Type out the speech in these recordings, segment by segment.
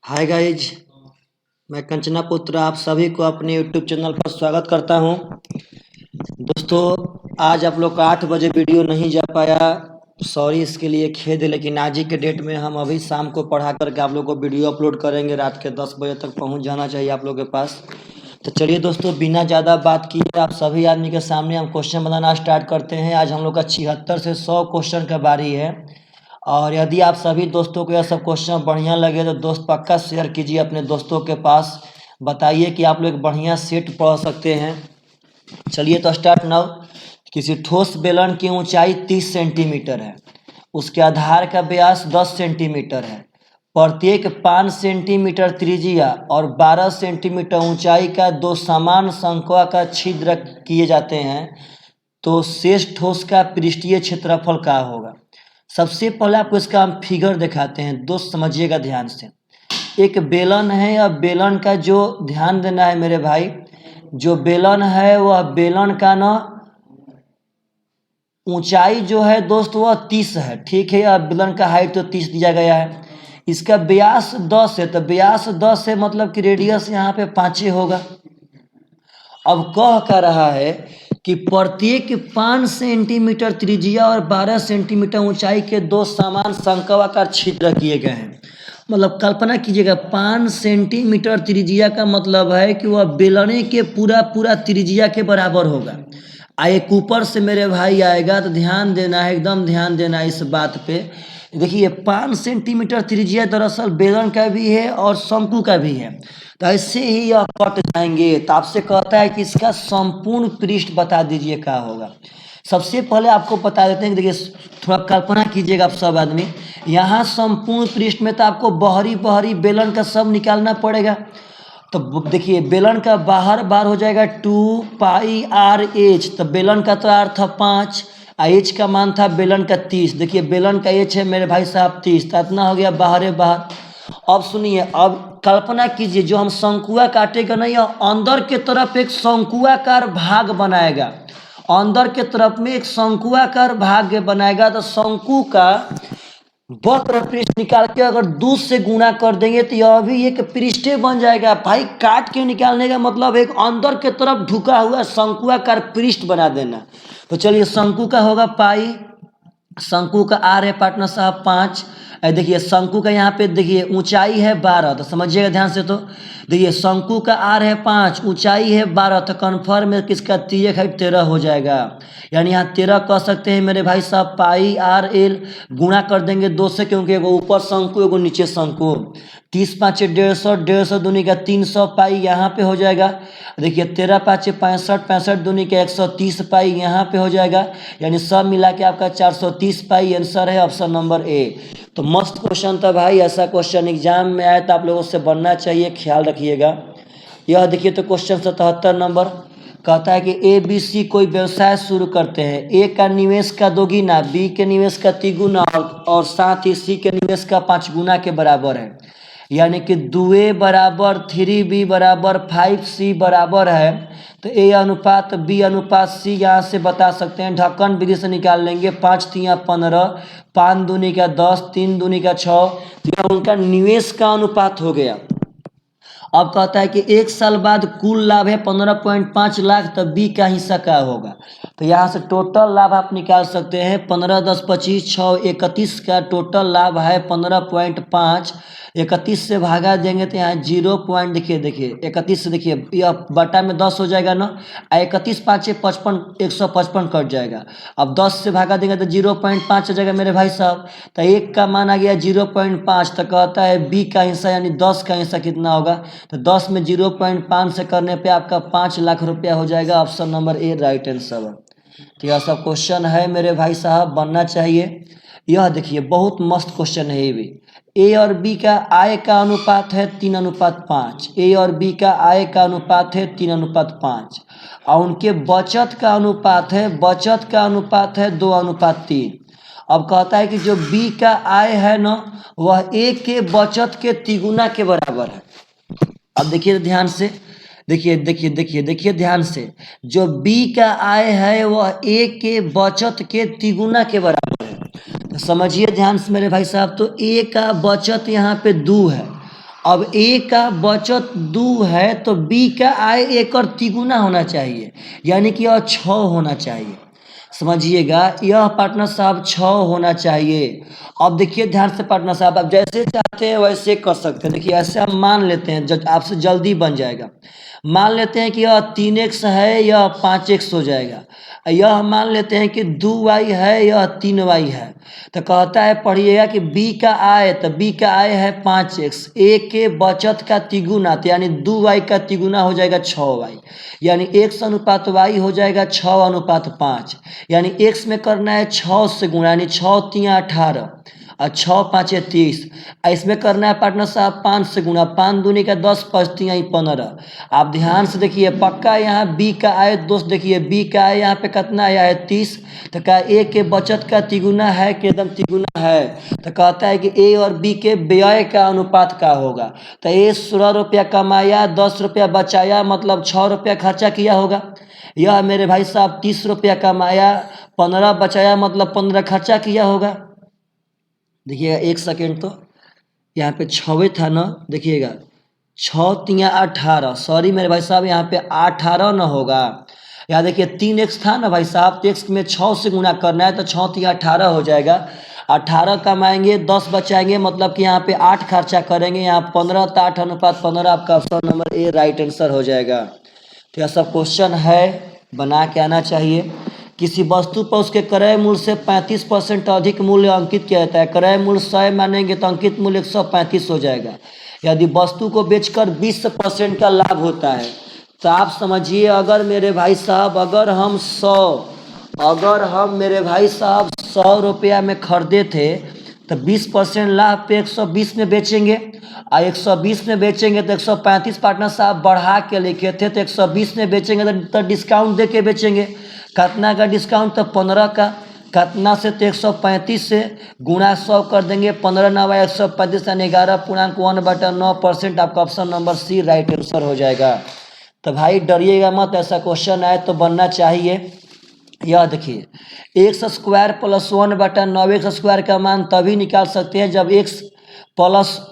Hi guys, मैं कंचना पुत्र आप सभी को अपने यूट्यूब चैनल पर स्वागत करता हूं। दोस्तों, आज आप लोग का 8 बजे वीडियो नहीं जा पाया, सॉरी इसके लिए खेद है। लेकिन आज ही के डेट में हम अभी शाम को पढ़ा करके आप लोग को वीडियो अपलोड करेंगे। रात के 10 बजे तक पहुंच जाना चाहिए आप लोग के पास। तो चलिए दोस्तों, बिना ज़्यादा बात किए आप सभी आदमी के सामने हम क्वेश्चन बनाना स्टार्ट करते हैं। आज हम लोग का 76 से 100 क्वेश्चन का बारी है। और यदि आप सभी दोस्तों को यह सब क्वेश्चन बढ़िया लगे तो दोस्त पक्का शेयर कीजिए अपने दोस्तों के पास। बताइए कि आप लोग बढ़िया सेट पढ़ सकते हैं। चलिए तो स्टार्ट नाउ। किसी ठोस बेलन की ऊंचाई 30 सेंटीमीटर है, उसके आधार का व्यास 10 सेंटीमीटर है। प्रत्येक 5 सेंटीमीटर त्रिज्या और 12 सेंटीमीटर ऊंचाई का दो समान शंक्वाकार छिद्र किए जाते हैं, तो शेष ठोस का पृष्ठीय क्षेत्रफल क्या होगा। सबसे पहले आपको इसका हम फिगर दिखाते हैं, दोस्त समझिएगा ध्यान से। एक बेलन है और बेलन का जो ध्यान देना है मेरे भाई, जो बेलन है वह बेलन का ना ऊंचाई जो है दोस्त वह 30 है, ठीक है। और बेलन का हाइट तो 30 दिया गया है। इसका व्यास 10 है, तो व्यास 10 है मतलब कि रेडियस यहाँ पे 5 होगा। अब कह रहा है कि प्रत्येक 5 सेंटीमीटर त्रिज्या और 12 सेंटीमीटर ऊंचाई के दो समान शंक्वाकार छिद्र किए गए हैं। मतलब कल्पना कीजिएगा, 5 सेंटीमीटर त्रिज्या का मतलब है कि वह बेलने के पूरा त्रिज्या के बराबर होगा। एक ऊपर से मेरे भाई आएगा तो ध्यान देना है, एकदम ध्यान देना है इस बात पे। देखिए 5 सेंटीमीटर त्रिज्या दरअसल बेलन का भी है और शंकु का भी है, तो ऐसे ही यह कट जाएंगे। तो आपसे कहता है कि इसका संपूर्ण पृष्ठ बता दीजिए क्या होगा। सबसे पहले आपको बता देते हैं कि देखिए, थोड़ा कल्पना कीजिएगा आप सब आदमी। यहाँ संपूर्ण पृष्ठ में तो आपको बहरी बेलन का सब निकालना पड़ेगा। तो देखिए बेलन का बाहर हो जाएगा 2 पाई आर एच, तो बेलन का तो आर था 5, एच का मान था बेलन का 30। देखिए बेलन का एच है मेरे भाई साहब 30, तो इतना हो गया बाहर। अब सुनिए, अब कल्पना कीजिए जो हम शंकुआ काटेगा नहीं, अंदर के तरफ एक शंकुआकार भाग बनाएगा। अंदर के तरफ में एक शंकुआकार भाग बनाएगा, तो शंकु का वक्र पृष्ठ निकाल के अगर 2 से गुणा कर देंगे तो यह भी एक पृष्ठ बन जाएगा। भाई काट के निकालने का मतलब एक अंदर के तरफ झुका हुआ शंकुआकार पृष्ठ बना देना। तो चलिए शंकु का होगा पाई, शंकु का आर है पार्टनर साहब 5। देखिए शंकु का यहाँ पे देखिए ऊंचाई है 12, तो समझिएगा ध्यान से। तो देखिए शंकु का आर है 5, ऊंचाई है 12, तो कन्फर्म है किसका 3 हाइट 13 हो जाएगा। यानी यहाँ 13 कह सकते हैं मेरे भाई साहब। पाई आर एल गुणा कर देंगे 2 से, क्योंकि एगो ऊपर शंकु एगो नीचे शंकु। 30 5 150, 150 दूनी का 300 पाई यहाँ पे हो जाएगा। देखिए 13 5 65, 65 दूनी का 130 पाई यहाँ पे हो जाएगा। यानी सब मिला के आपका 430 पाई आंसर है, ऑप्शन नंबर ए। तो मस्त क्वेश्चन था भाई, ऐसा क्वेश्चन एग्जाम में आए तो आप लोगों से बनना चाहिए, ख्याल रखिएगा। यह देखिए तो क्वेश्चन 77 नंबर कहता है कि ए बी सी कोई व्यवसाय शुरू करते हैं। ए का निवेश का 2 गुना, बी के निवेश का 3 गुना और साथ ही सी के निवेश का 5 गुना के बराबर है। यानी कि 2A बराबर 3B बराबर 5C बराबर है। तो ए अनुपात बी अनुपात सी यहाँ से बता सकते हैं, ढक्कन विधि से निकाल लेंगे। 5 3 15, 5 दूनी का 10, 3 दूनी का 6, यह उनका निवेश का अनुपात हो गया। अब कहता है कि 1 साल बाद कुल लाभ है 15.5 लाख, तो बी का हिस्सा क्या होगा। तो यहाँ से टोटल लाभ आप निकाल सकते हैं 15 10 25 6 31 का टोटल लाभ है 15.5। 31 से भागा देंगे तो यहाँ 0 पॉइंट देखिए 31 से देखिए यह बटा में 10 हो जाएगा ना। 31 5 55, 155 कट जाएगा। अब 10 से भागा देंगे तो 0.5 हो जाएगा मेरे भाई साहब। तो 1 का मान आ गया 0.5, तो कहता है बी का हिस्सा यानी 10 का हिस्सा कितना होगा। तो 10 में 0.5 से करने पे आपका 5 लाख रुपया हो जाएगा। Option number A right answer. तो यह सब क्वेश्चन है मेरे भाई साहब, बनना चाहिए। यह देखिए बहुत मस्त क्वेश्चन है ये भी। ए और बी का आय का अनुपात है 3:5। ए और बी का आय का अनुपात है 3:5 और उनके बचत का अनुपात है 2:3। अब कहता है कि जो बी का आय है ना वह ए के बचत के तिगुना के बराबर है। अब देखिए ध्यान से, देखिए ध्यान से, जो बी का आय है वह ए के बचत के तिगुना के बराबर है। तो समझिए ध्यान से मेरे भाई साहब। तो ए का बचत यहाँ पे 2 है अब ए का बचत 2 है तो बी का आय 1 और तिगुना होना चाहिए, यानी कि यह 6 होना चाहिए। समझिएगा, यह पार्टनर साहब 6 होना चाहिए। अब देखिए ध्यान से पार्टनर साहब, आप जैसे चाहते हैं वैसे कर सकते हैं। देखिए ऐसे हम मान लेते हैं, आपसे जल्दी बन जाएगा। मान लेते हैं कि यह 3x है, यह 5x हो जाएगा। यह मान लेते हैं कि 2y है, यह 3y है। तो कहता है पढ़िएगा कि b का आय, तो b का आय है 5x, a के बचत का तिगुना, तो यानी 2y का तिगुना हो जाएगा 6y, यानी x अनुपात y हो जाएगा 6 अनुपात 5, यानी x में करना है 6 से गुणा, यानी 6 3 18 और 6 5 30। इसमें करना है पार्टनर साहब 5 से गुणा, 5 दूनी का 10 5 3 15। आप ध्यान से देखिए पक्का यहाँ b का आय, दोस्त देखिए b का आय यहाँ पे कितना आया है 30। तो क्या a के बचत का तिगुना है कि एकदम तिगुना है। तो कहता है कि a और b के व्यय का अनुपात का होगा। तो a 16 रुपया कमाया, 10 रुपया बचाया, मतलब 6 रुपया खर्चा किया होगा। यह मेरे भाई साहब 30 रुपया कमाया, 15 बचाया, मतलब 15 खर्चा किया होगा। देखिएगा 1 सेकेंड, तो यहाँ पे 6 था ना, देखिएगा 6 3 18, सॉरी मेरे भाई साहब यहाँ पे 18 न होगा। यहाँ देखिए 3x था ना भाई साहब, तो x में 6 से गुना करना है, तो 6 3 18 हो जाएगा। 18 कमाएंगे, 10 बचाएंगे, मतलब कि यहाँ पे 8 खर्चा करेंगे, यहाँ 15 तो 8 अनुपात 15, आपका option number A right answer हो जाएगा। तो यह सब क्वेश्चन है, बना के आना चाहिए। किसी वस्तु पर उसके क्रय मूल्य से 35% अधिक मूल्य अंकित किया जाता है। क्रय मूल्य 100 मानेंगे तो अंकित मूल्य 135 हो जाएगा। यदि वस्तु को बेचकर 20% का लाभ होता है, तो आप समझिए अगर मेरे भाई साहब, अगर हम मेरे भाई साहब 100 रुपया में खरीदे थे, तो 20% लाभ पे 120 में बेचेंगे, और 120 में बेचेंगे तो 135 पार्टनर साहब बढ़ा के लिखे थे, तो 120 में बेचेंगे तो डिस्काउंट दे के बेचेंगे। कितना का डिस्काउंट, तो 15 का। कितना से, तो 135 से गुणा 100 कर देंगे, 15 9 135, यानी 11.1/9%। आपका option number C right answer हो जाएगा। तो भाई डरिएगा मत, ऐसा क्वेश्चन आए तो बनना चाहिए। यह देखिए x² + 1/9x² का मान तभी निकाल सकते हैं जब x +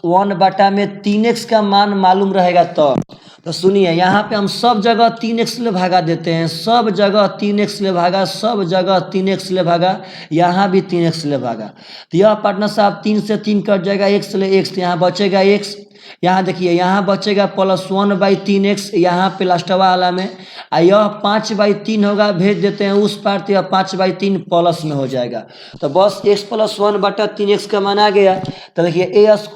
1 3x का मान मालूम रहेगा तो सुनिए यहाँ पे हम सब जगह 3x से भागा देते हैं, सब जगह 3x से भागा, सब जगह 3x से भागा, यहाँ भी 3x से भागा। तो यह पार्टनर साहब 3 से 3 कट जाएगा, x ले x, तो यहाँ बचेगा x। यहाँ देखिए यहाँ बचेगा +1/3x, यहाँ पे लास्टवा वाला में, यह 5/3 होगा, भेज देते हैं उस पार, तो यह 5/3 प्लस में हो जाएगा। तो बस x + 1/3x का मान आ गया। तो देखिए a² +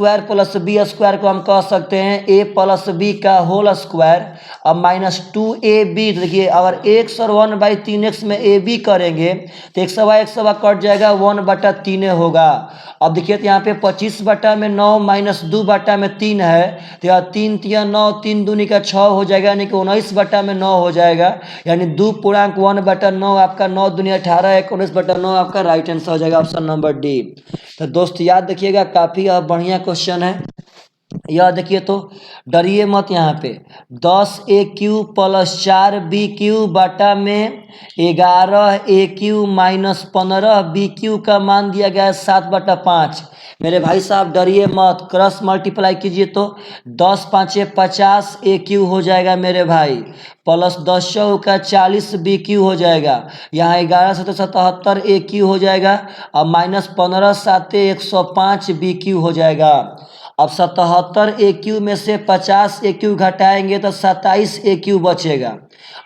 b² को हम कह सकते हैं a + b का होल स्क्वायर, अब -2ab। देखिए अगर x और 1/3x में ab करेंगे तो 100 कट जाएगा, 1/3 होगा। अब देखिए तो यहाँ पे 25/9 - 2/3 है, तो यह 3 3 9, 3 दूनी का 6 हो जाएगा, यानी कि 19/9 हो जाएगा, यानी 2.1/9 आपका, 9 दूनी 18, 19/9 आपका राइट आंसर हो जाएगा, ऑप्शन नंबर डी। तो दोस्त याद रखिएगा, काफ़ी बढ़िया क्वेश्चन है। यह देखिए तो डरिए मत, यहाँ पे 10AQ + 4BQ बटा में 11AQ - 15BQ का मान दिया गया है 7/5। मेरे भाई साहब डरिए मत, क्रॉस मल्टीप्लाई कीजिए तो 10 5 50 AQ हो जाएगा मेरे भाई, प्लस 10 का 40 BQ हो जाएगा, यहाँ 11 7 77 AQ हो जाएगा, और -15 7 105 BQ हो जाएगा। अब 77 AQ में से 50 AQ घटाएंगे तो 27 AQ बचेगा,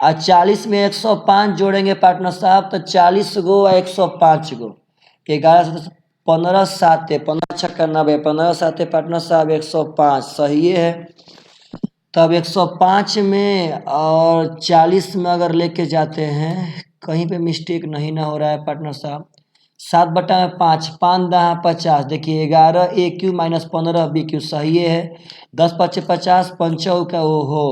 और 40 में 105 जोड़ेंगे पार्टनर साहब, तो 40 गो और 105 गो, 11 से 15 7 15 छक्का 90, 15 7 पार्टनर साहब 105, सही है। तब 105 में और 40 में अगर लेके जाते हैं, कहीं पे मिस्टेक नहीं ना हो रहा है पार्टनर साहब, 7/5, 5 10 50, देखिए 11AQ - 15BQ सही है। 10 5 50, 5 का ओहो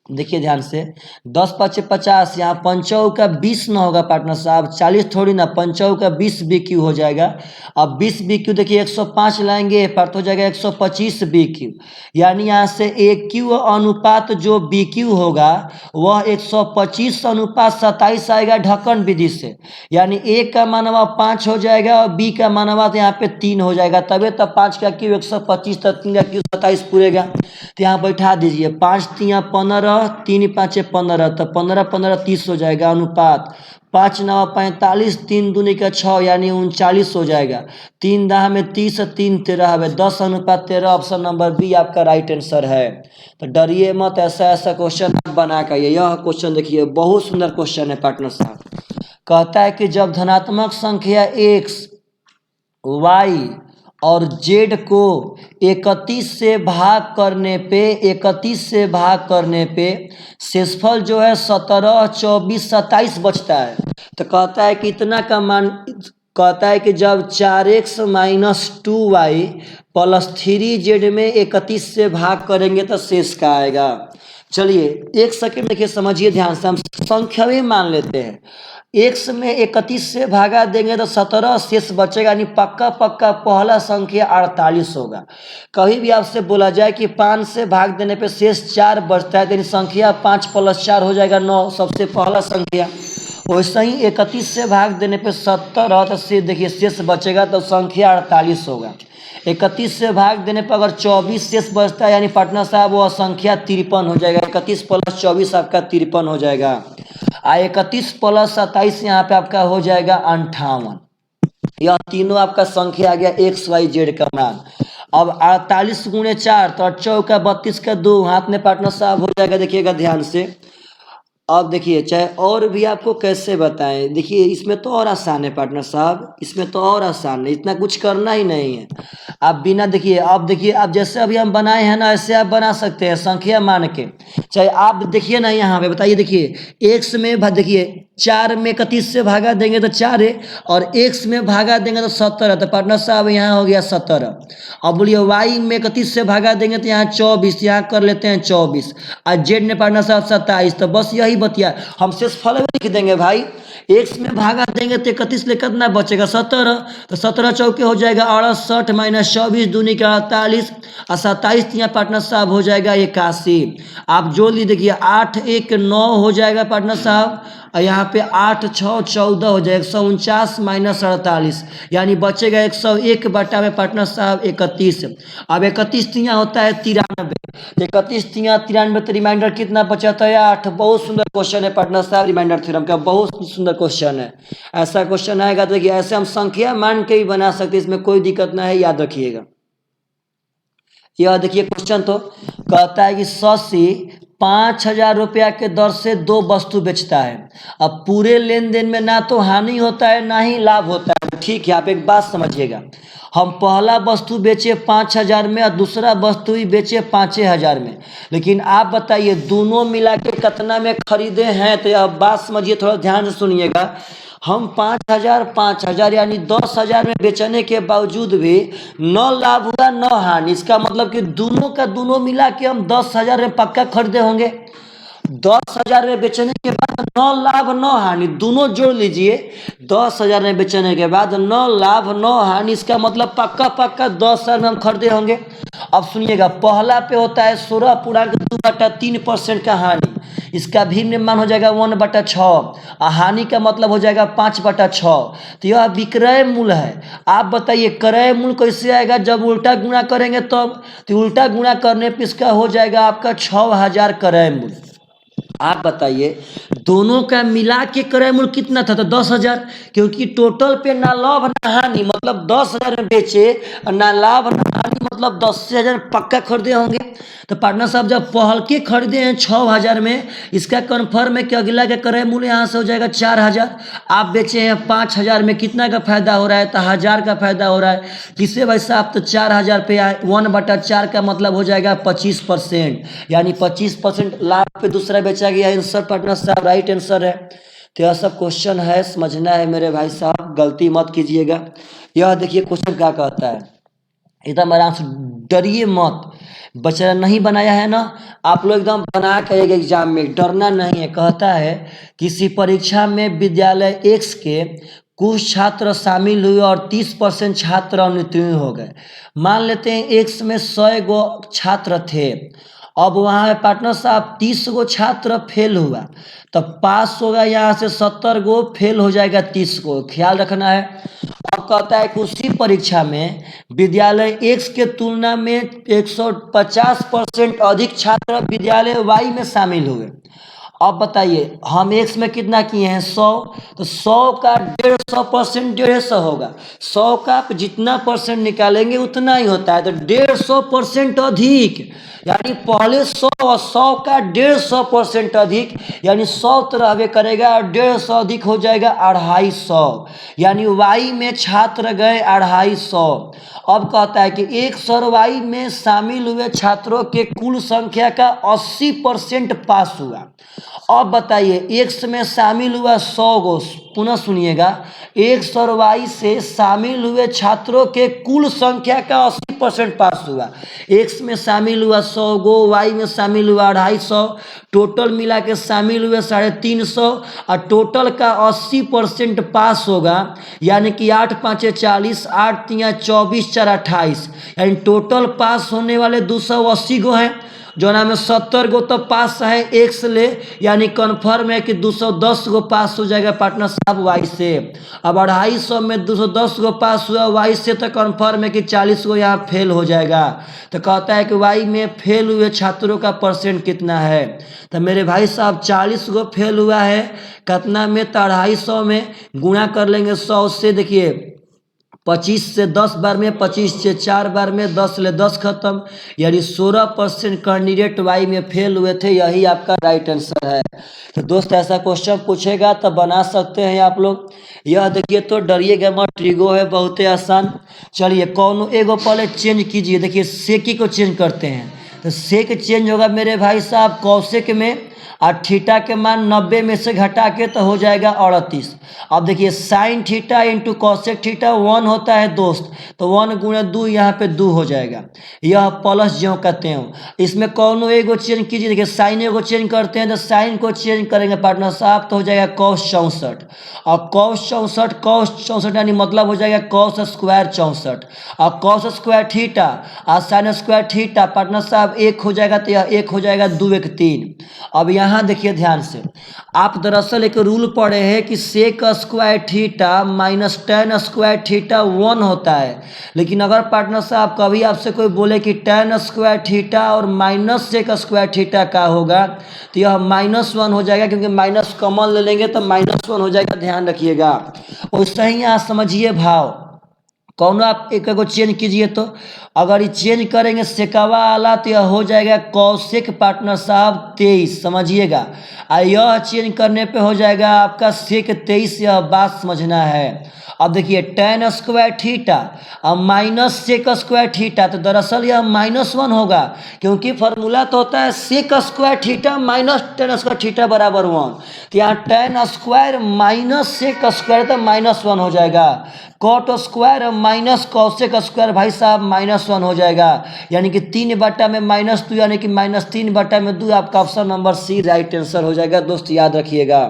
देखिए ध्यान से, 10 पचे 50, यहाँ पंचौ का 20 ना होगा पार्टनर साहब, 40 थोड़ी ना, पंचौ का 20 BQ हो जाएगा। अब 20 BQ देखिए 105 लाएंगे पर हो जाएगा 125 BQ, यानी यहाँ से AQ अनुपात जो BQ होगा वह 125/27 आएगा ढक्कन विधि से, यानी A का मानवा 5 हो जाएगा और B का मानवा तो यहाँ पे 3 हो जाएगा, तबे तब 5 का Q 125 तो 3 का Q 27 पूरेगा। तो यहाँ बैठा दीजिए, 5 3 15, 3 5 15, तो 15 15 30 हो जाएगा अनुपात, 5 9 45, 3 दूनी का 6 यानी 39 हो जाएगा, 3 दाह में 30, 3 13 है, 10/13। ऑप्शन नंबर बी आपका राइट आंसर है। तो डरिए मत, ऐसा ऐसा क्वेश्चन आप बना कर, यह क्वेश्चन देखिए बहुत सुंदर क्वेश्चन है पार्टनर साहब। कहता है कि जब धनात्मक संख्या x, y और z को 31 से भाग करने पे शेषफल जो है 17, 24, 27 बचता है। तो कहता है कि इतना का मान, कहता है कि जब 4x - 2y + 3z में 31 से भाग करेंगे तो शेष का आएगा। चलिए एक सेकंड देखिए, समझिए ध्यान से, हम संख्या भी मान लेते हैं। x में 31 से भागा देंगे तो 17 शेष बचेगा, यानी पक्का पक्का पहला संख्या 48 होगा। कभी भी आपसे बोला जाए कि 5 से भाग देने पे शेष 4 बचता है, तो संख्या 5 + 4 हो जाएगा 9, सबसे पहला संख्या। वैसे ही 31 से भाग देने पे 70 तो शेष देखिए शेष बचेगा, तो संख्या 48 होगा। 31 से भाग देने पर अगर 24 शेष बचता है, यानी पार्टनर साहब वो संख्या 53 हो जाएगा। 31 + 24 आपका 53 हो जाएगा। 31 + 27 यहाँ पे आपका हो जाएगा 58। यह तीनों आपका संख्या आ गया x y z का मान। अब 48 × 4 तो 8 का 32 का 2 हाथ में पार्टनर साहब हो जाएगा। देखिएगा ध्यान से, अब देखिए चाहे और भी आपको कैसे बताएं, देखिए इसमें तो और आसान है पार्टनर साहब, इसमें तो और आसान है, इतना कुछ करना ही नहीं है। आप बिना देखिए, अब देखिए आप जैसे अभी हम बनाए हैं ना, ऐसे आप बना सकते हैं संख्या मान के। चाहे आप देखिए ना यहाँ पे बताइए, देखिए x में देखिए 4 में 31 से भागा देंगे तो 4 है, और x में भागा देंगे तो 70 है, तो पार्टनर साहब यहाँ हो गया 17। अब बोलिए y में 31 से भागा देंगे तो यहाँ 24, यहाँ कर लेते हैं 24, और z में पार्टनर साहब 27। तो बस यही बतिया, हम शेषफल में लिख देंगे भाई। x में भागा देंगे तो 31 ले कितना बचेगा 17, तो 17 चौके हो जाएगा 68 - 24 दूनी का 48, और 27 यहाँ पार्टनर साहब हो जाएगा 81। आप जोड़ ली, देखिए 8 1 9 हो जाएगा पार्टनर साहब, और यहाँ पे 8 6 14 हो जाएगा 149 - 48, यानी बचेगा 101 में पार्टनर साहब 31। अब 31 यहाँ होता है 93, 31 यहाँ 93, तो रिमाइंडर कितना बचा था 8। बहुत सुंदर क्वेश्चन है पार्टनर साहब, रिमाइंडर थ्योरम का बहुत सुंदर क्वेश्चन है। ऐसा क्वेश्चन आएगा तो देखिए ऐसे हम संख्या मान के ही बना सकते हैं, इसमें कोई दिक्कत ना है, याद रखिएगा। यह देखिए क्वेश्चन तो कहता है कि शशि 5,000 रुपया के दर से 2 वस्तु बेचता है। अब पूरे लेन देन में ना तो हानि होता है ना ही लाभ होता है। ठीक है, आप एक बात समझिएगा, हम पहला वस्तु बेचे 5,000 में और दूसरा वस्तु ही बेचे 5,000 में, लेकिन आप बताइए दोनों मिला के कितना में खरीदे हैं। तो अब बात समझिए, थोड़ा ध्यान से सुनिएगा। हम 5,000 यानी 10,000 में बेचने के बावजूद भी न लाभ हुआ न हानि। इसका मतलब कि दोनों का दोनों मिला के हम 10,000 में पक्का खरीदे होंगे। 10,000 में बेचने के बाद न लाभ न हानि, दोनों जोड़ लीजिए। 10,000 में बेचने के बाद न लाभ न हानि, इसका मतलब पक्का पक्का 10,000 में हम खरीदे होंगे। अब सुनिएगा, पहला पे होता है 16.2/3% का हानि, इसका भिन्न मान हो जाएगा 1/6, हानि का मतलब हो जाएगा 5/6। तो यह विक्रय मूल्य है। आप बताइए क्रय मूल्य कैसे आएगा, जब उल्टा गुणा करेंगे तब। तो उल्टा गुणा करने पे इसका हो जाएगा आपका 6,000 क्रय मूल्य। आप बताइए दोनों का मिला के क्रय मूल्य कितना था, तो 10,000, क्योंकि टोटल पे ना लाभ ना हानि, मतलब 10,000 में बेचे और ना लाभ ना हानि, मतलब 10,000 पक्का खरीदे होंगे। तो पार्टनर साहब जब पहल के खरीदे हैं 6,000 में, इसका कन्फर्म है कि अगला का क्रय मूल्य यहाँ से हो जाएगा 4,000। आप बेचे हैं 5,000 में, कितना का फायदा हो रहा है, तो 1,000 का फायदा हो रहा है। जिससे भाई साहब तो 4,000 पे 1/4 का मतलब हो जाएगा 25%, यानी 25% लाभ पे दूसरा बेचा गया। आंसर पार्टनर साहब राइट आंसर है। तो यह सब क्वेश्चन है, समझना है मेरे भाई साहब, गलती मत कीजिएगा। यह देखिए क्वेश्चन क्या कहता है, एकदम आराम से, डरिए मत। बेचारा नहीं बनाया है ना, आप लोग एकदम बना के एग्जाम में, डरना नहीं है। कहता है किसी परीक्षा में विद्यालय एक्स के कुछ छात्र शामिल हुए और 30% छात्र अनुत्तीर्ण हो गए। मान लेते हैं एक्स में 100 गो छात्र थे, अब वहाँ पार्टनर साहब 30 गो छात्र फेल हुआ, तो पास होगा यहाँ से 70 गो, फेल हो जाएगा 30 गो, ख्याल रखना है। अब कहता है कि उसी परीक्षा में विद्यालय एक्स के तुलना में 150% अधिक छात्र विद्यालय वाई में शामिल हुए। अब बताइए हम एक्स में कितना किए हैं 100, तो 100 का 150% 150 होगा। 100 का आप जितना परसेंट निकालेंगे उतना ही होता है, तो 150% अधिक, यानी पहले 100 और 100 का 150% अधिक, यानी 100 तो रहबे करेगा और 150 अधिक हो जाएगा 250, यानी वाई में छात्र गए 250। अब कहता है कि एक सरवाई में शामिल हुए छात्रों के कुल संख्या का 80% पास हुआ। अब बताइए एक्स में शामिल हुआ 100 गो, पुनः सुनिएगा, एक सरवाई से शामिल हुए छात्रों के कुल संख्या का 80% पास हुआ। एक्स में शामिल हुआ 100 गो, वाई में शामिल हुआ 250, टोटल मिला के शामिल हुए 350, और टोटल का 80% पास होगा, यानी कि 8 5 40, 8 3 24 4 28, यानी टोटल पास होने वाले 280 गो हैं, जो नाम 70 गो तो पास है एक्स ले, यानी कन्फर्म है कि 210 गो पास हो जाएगा पार्टनर साहब वाई से। अब 250 में 210 गो पास हुआ वाई से, तो कन्फर्म है कि 40 गो यहाँ फेल हो जाएगा। तो कहता है कि वाई में फेल हुए छात्रों का परसेंट कितना है, तो मेरे भाई साहब 40 गो फेल हुआ है, कितना में, तो 250 में गुणा कर लेंगे 100 से, देखिए 25 से 10 बार में, 25 से 4 बार में, 10 ले 10 खत्म, यानी 16% कैंडिडेट वाई में फेल हुए थे। यही आपका राइट आंसर है। तो दोस्त ऐसा क्वेश्चन पूछेगा तो बना सकते हैं आप लोग। यह देखिए तो डरिएगा मत, ट्रिगो है बहुत ही आसान। चलिए कौन एगो पहले चेंज कीजिए, देखिए सेकी को चेंज करते हैं, तो सेक चेंज होगा मेरे भाई साहब कौशिक में, और थीटा के मान 90 में से घटा के तो हो जाएगा 38। अब देखिए sine theta into cosec theta 1 होता है दोस्त, तो 1 गुणे 2 यहाँ पे 2 हो जाएगा, यह प्लस जो कहते हैं। इसमें कौन एगो चेंज कीजिए, देखिए साइन एगो चेंज करते हैं, तो साइन को चेंज करेंगे पार्टनर साहब, तो हो जाएगा cos 64, और cos 64 यानी मतलब हो जाएगा cos स्क्वायर 64, और cos स्क्वायर थीटा और साइन स्क्वायर थीटा पार्टनर साहब 1 हो जाएगा, तो यह 1 हो जाएगा 2 1 3। अब यहाँ देखिए ध्यान से, आप दरअसल एक रूल पढ़े हैं कि sec square theta minus tan square theta 1 होता है, लेकिन अगर पार्टनर साहब कभी आपसे कोई बोले कि tan स्क्वायर थीटा और माइनस सेक स्क्वायर थीटा का होगा, तो यह -1 हो जाएगा, क्योंकि माइनस कॉमन ले लेंगे तो -1 हो जाएगा, ध्यान रखिएगा। वैसे ही यहाँ समझिए भाव, कौन आप एक को चेंज कीजिए, तो अगर ये चेंज करेंगे सेकवा वाला तो यह हो जाएगा कौशिक पार्टनर साहब 23, समझिएगा, और यह चेंज करने पे हो जाएगा आपका सेक 23, यह बात समझना है। अब देखिए tan स्क्वायर थीटा और माइनस सेक स्क्वायर थीटा, तो दरअसल यह -1 होगा, क्योंकि फार्मूला तो होता है sec square theta minus tan square theta बराबर 1, तो यहाँ tan square minus sec square तो -1 हो जाएगा, cot square minus cosec square भाई साहब -1 हो जाएगा, यानी कि 3/2 में -2, यानी कि -3/2 आपका option number C right answer हो जाएगा। दोस्त याद रखिएगा।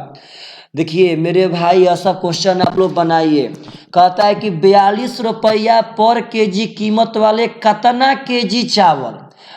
देखिए मेरे भाई ऐसा क्वेश्चन आप लोग बनाइए, कहता है कि 42 रुपया पर केजी कीमत वाले कितना केजी चावल,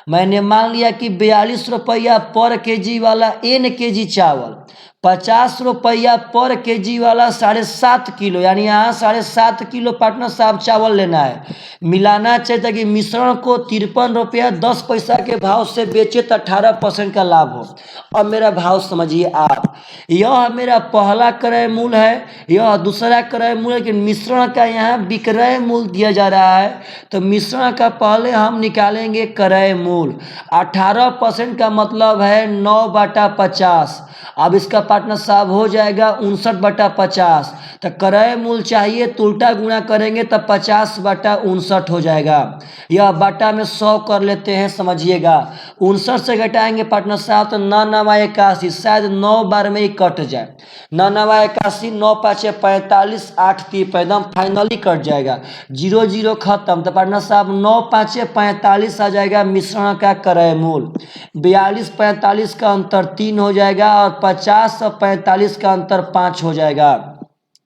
मैंने मान लिया कि 42 रुपया पर केजी वाला n केजी चावल, 50 रुपया पर केजी वाला 7.5 किलो, यानी यहाँ 7.5 किलो पार्टनर साहब चावल लेना है, मिलाना चाहिए ताकि मिश्रण को 53 रुपया 10 पैसा के भाव से बेचे तो 18% का लाभ हो। अब मेरा भाव समझिए आप, यह मेरा पहला क्रय मूल्य है, यह दूसरा क्रय मूल्य, लेकिन मिश्रण का यहाँ विक्रय मूल्य दिया जा रहा है, तो मिश्रण का पहले हम निकालेंगे क्रय मूल्य। 18% का मतलब है 9/50, अब इसका पार्टनर साहब हो जाएगा 59/50, तो क्रय मूल्य चाहिए तो उल्टा गुणा करेंगे तो 50/59 हो जाएगा, यह बटा में 100 कर लेते हैं, समझिएगा 59 से घटाएंगे पार्टनर साहब तो 9 9 81, शायद 9 बार में ही कट जाए। 9 9 81, 9 5 45, 8 3 एकदम फाइनली कट जाएगा, 0 0 खत्म। तो पार्टनर साहब 9 5 45 आ जाएगा मिश्रण का क्रय मूल। 42 45 का अंतर 3 हो जाएगा और 50 और 45 का अंतर 5 हो जाएगा।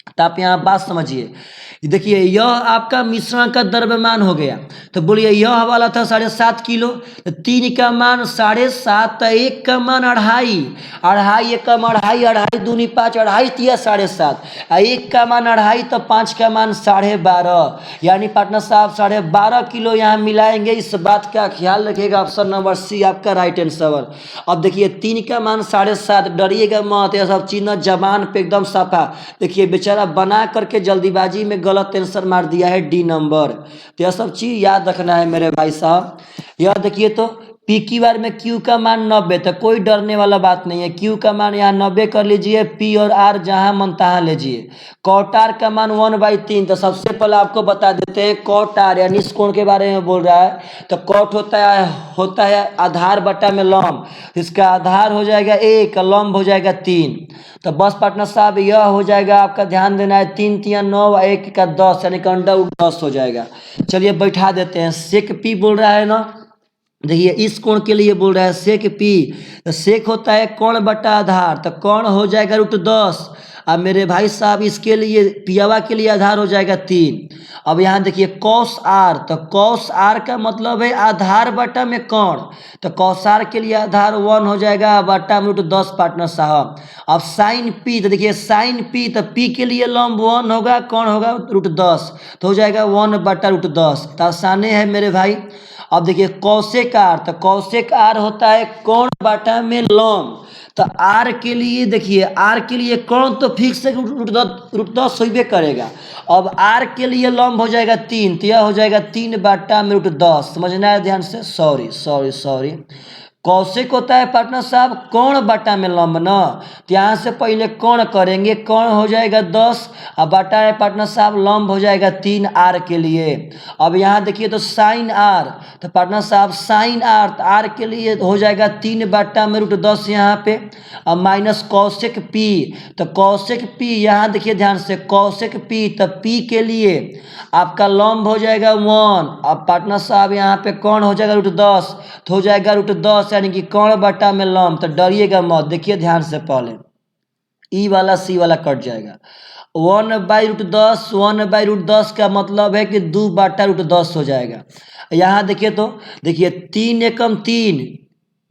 तो आप यहाँ बात समझिए, देखिए यह आपका मिश्रण का द्रव्यमान हो गया। तो बोलिए यह वाला था 7.5 किलो, तो 3 का मान 7.5, तो 1 का मान 2.5, 2.5 1 का मान 2.5, 2.5 दूनी 5, 2.5 तिया 7.5, 1 का मान 2.5, तो 5 का मान 12.5, यानी पार्टनर साहब 12.5 किलो यहाँ मिलाएंगे। इस बात का ख्याल रखिएगा, ऑप्शन नंबर सी आपका राइट आंसर। अब देखिए 3 का मान 7.5, डरिएगा मत, यह सब चीज जबान पे एकदम साफा। देखिए बेचारा बना करके जल्दीबाजी में गलत आंसर मार दिया है डी नंबर। तो यह सब चीज याद रखना है मेरे भाई साहब। यह देखिए तो पी क्यू आर में क्यू का मान 90, तो कोई डरने वाला बात नहीं है, क्यू का मान यहाँ 90 कर लीजिए, पी और आर जहां मन तहां लीजिए। कॉट आर का मान 1/3, तो सबसे पहले आपको बता देते हैं कॉट आर यानी इस कोण के बारे में बोल रहा है। तो कॉट होता है आधार बटा में लंब, इसका आधार हो जाएगा 1, लंब हो जाएगा 3। तो बस पार्टनर साहब यह हो जाएगा, आपका ध्यान देना है, 3 3 9, 1 का 10 यानी कि √10 हो जाएगा। चलिए बैठा देते हैं, सेक पी बोल रहा है ना, देखिए इस कोण के लिए बोल रहा है सेक पी। तो सेक होता है कोण बटा आधार, तो कोण हो जाएगा √10। अब मेरे भाई साहब इसके लिए पियावा के लिए आधार हो जाएगा 3। अब यहाँ देखिए कॉस आर, तो कॉस आर का मतलब है आधार बटा में कोण, तो कॉस आर के लिए आधार 1 हो जाएगा बटा में √10 पार्टनर साहब। अब साइन पी, तो देखिए साइन पी, तो पी के लिए लंब 1 होगा, कोण होगा √10, तो हो जाएगा 1 बटा √10। तो आसानी है मेरे भाई। अब देखिए कौशिक आर, तो कौशिक आर होता है कोण बटा में लंब। तो आर के लिए देखिए, आर के लिए कोण तो फिक्स है √10 होइबे करेगा। अब आर के लिए लंब हो जाएगा 3, तो यह हो जाएगा 3 बटा में √10। समझना है ध्यान से, सॉरी कौशिक होता है पार्टनर साहब कोण बटा में लंब ना, तो यहाँ से पहले कोण करेंगे, कोण हो जाएगा 10 और बटा है पार्टनर साहब लंब हो जाएगा 3 आर के लिए। अब यहाँ देखिए तो साइन आर, तो पार्टनर साहब साइन आर, तो आर के लिए हो जाएगा 3 बटा में √10 यहाँ पे, अब माइनस कौशिक पी, तो कौशिक पी यहाँ देखिए ध्यान से कौशिक पी, तो पी के लिए आपका लंब हो जाएगा 1, अब पार्टनर साहब यहाँ पे कोण हो जाएगा √10, तो हो जाएगा √10 यानी कि कोण बटा में लंब। तो डरिएगा मत, देखिए ध्यान से, पहले ई वाला सी वाला कट जाएगा, 1/√10, 1/√10 का मतलब है कि 2 बटा √10 हो जाएगा। यहाँ देखिए तो देखिए 3 एकम 3,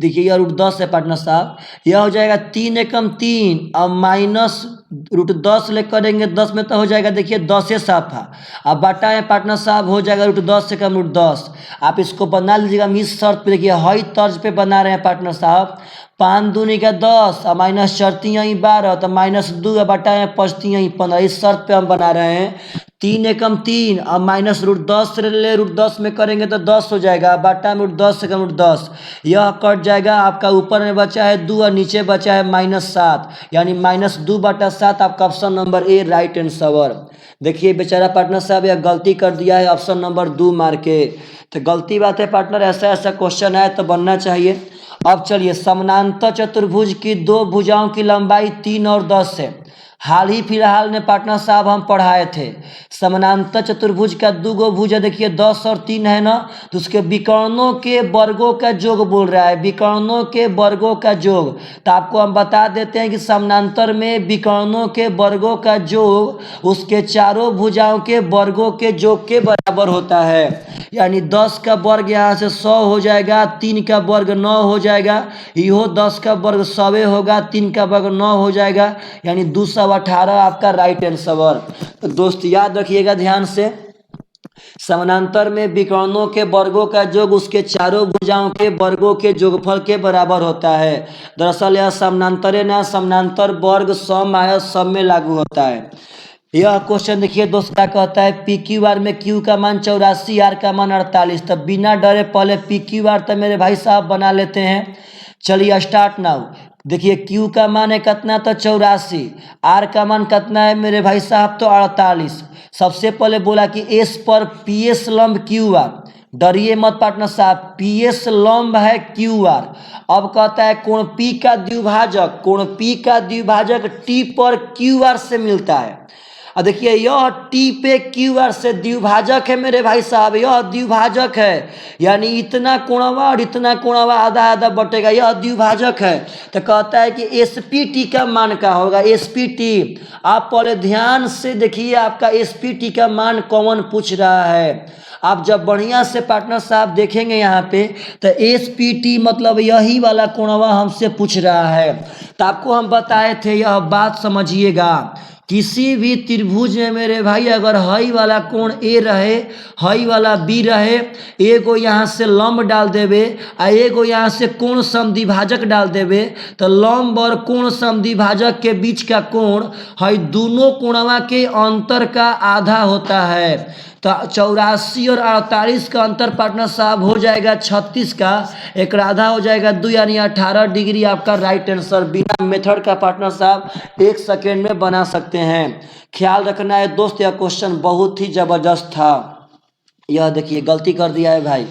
देखिए यह √10 है पार्टनर साहब, यह हो जाएगा 3 एकम 3 और माइनस √10 ले करेंगे 10 में तो हो जाएगा देखिए 10 साफा, अब बटा है पार्टनर साहब हो जाएगा √10 से कम √10। आप इसको बना लीजिएगा इस शर्त पे, देखिए हई तर्ज पे बना रहे हैं पार्टनर साहब, 5 दूनी का 10 और माइनस चरती 12, तो -2 बटा है 5 15, इस शर्त पे हम बना रहे हैं। 3 एकम 3 और माइनस √10 ले √10 में करेंगे तो 10 हो जाएगा, बटा में √10 से कम √10, यह कट जाएगा। आपका ऊपर में बचा है 2 और नीचे बचा है -7, यानी -2 बटा 7 आपका option number A right answer. देखिए बेचारा पार्टनर साहब यह गलती कर दिया है ऑप्शन नंबर 2 मार के, तो गलती बात है पार्टनर, ऐसा क्वेश्चन है तो बनना चाहिए। अब चलिए समानांतर चतुर्भुज की 2 भुजाओं की लंबाई 3 और 10 है। हाल ही फिलहाल में पार्टनर साहब हम पढ़ाए थे समानांतर चतुर्भुज का 2 भुजा देखिए 10 और 3 है ना, तो उसके विकर्णों के वर्गों का योग बोल रहा है, विकर्णों के वर्गों का योग। तो आपको हम बता देते हैं कि समानांतर में विकर्णों के वर्गों का योग उसके चारों भुजाओं के वर्गों के योग के बराबर होता है, यानी 10 का वर्ग यहाँ से 100 हो जाएगा, 3 का वर्ग 9 हो जाएगा, इहो 10 का वर्ग 100 होगा, 3 का वर्ग 9 हो जाएगा, यानी 218 आपका राइट आंसर। तो दोस्त याद रखिएगा ध्यान से, समानांतर में विकर्णों के वर्गों का योग उसके चारों भुजाओं के वर्गों के योगफल के बराबर होता है। दरअसल यह समानांतर है ना, समानांतर वर्ग सम आया सब में लागू होता है। यह क्वेश्चन देखिए दोस्त क्या कहता है, पी क्यू आर में क्यू का मान 84, आर का मान 48। तब बिना डरे पहले पी क्यू आर तो मेरे भाई साहब बना लेते हैं। चलिए स्टार्ट नाउ। देखिए क्यू का मान है कितना, तो 84, आर का मान कितना है मेरे भाई साहब, तो 48। सबसे पहले बोला कि एस पर पी एस लंब क्यू आर, डरिए मत पार्टनर साहब, पी एस लंब है क्यू आर। अब कहता है कोण पी का द्विभाजक, कोण पी का द्विभाजक टी पर क्यू आर से मिलता है। अब देखिए यह टी पे क्यू आर से द्विभाजक है मेरे भाई साहब, यह द्विभाजक है, यानी इतना कोणवा और इतना कोणवा आधा आधा बटेगा, यह द्विभाजक है। तो कहता है कि एस पी टी का मान क्या होगा, एस पी टी। आप पहले ध्यान से देखिए आपका एस पी टी का मान कौन पूछ रहा है। आप जब बढ़िया से पार्टनर साहब देखेंगे यहाँ पे तो एस पी टी मतलब यही वाला कोणवा हमसे पूछ रहा है। तो आपको हम बताए थे, यह बात समझिएगा, किसी भी त्रिभुज में मेरे भाई अगर हई वाला कोण ए रहे, हई वाला बी रहे, एगो यहाँ से लंब डाल देवे आ एगो यहाँ से कोण समद्विभाजक डाल देवे, तो लंब और कोण समद्विभाजक के बीच का कोण हई दोनों कोणवा के अंतर का आधा होता है। तो 84 और 48 का अंतर पार्टनर साहब हो जाएगा 36 का, एक आधा हो जाएगा 2, यानी 18 डिग्री आपका राइट आंसर। बिना मेथड का पार्टनर साहब 1 सेकेंड में बना सकते हैं। ख्याल रखना है दोस्त, यह क्वेश्चन बहुत ही जबरदस्त था। यह देखिए गलती कर दिया है भाई,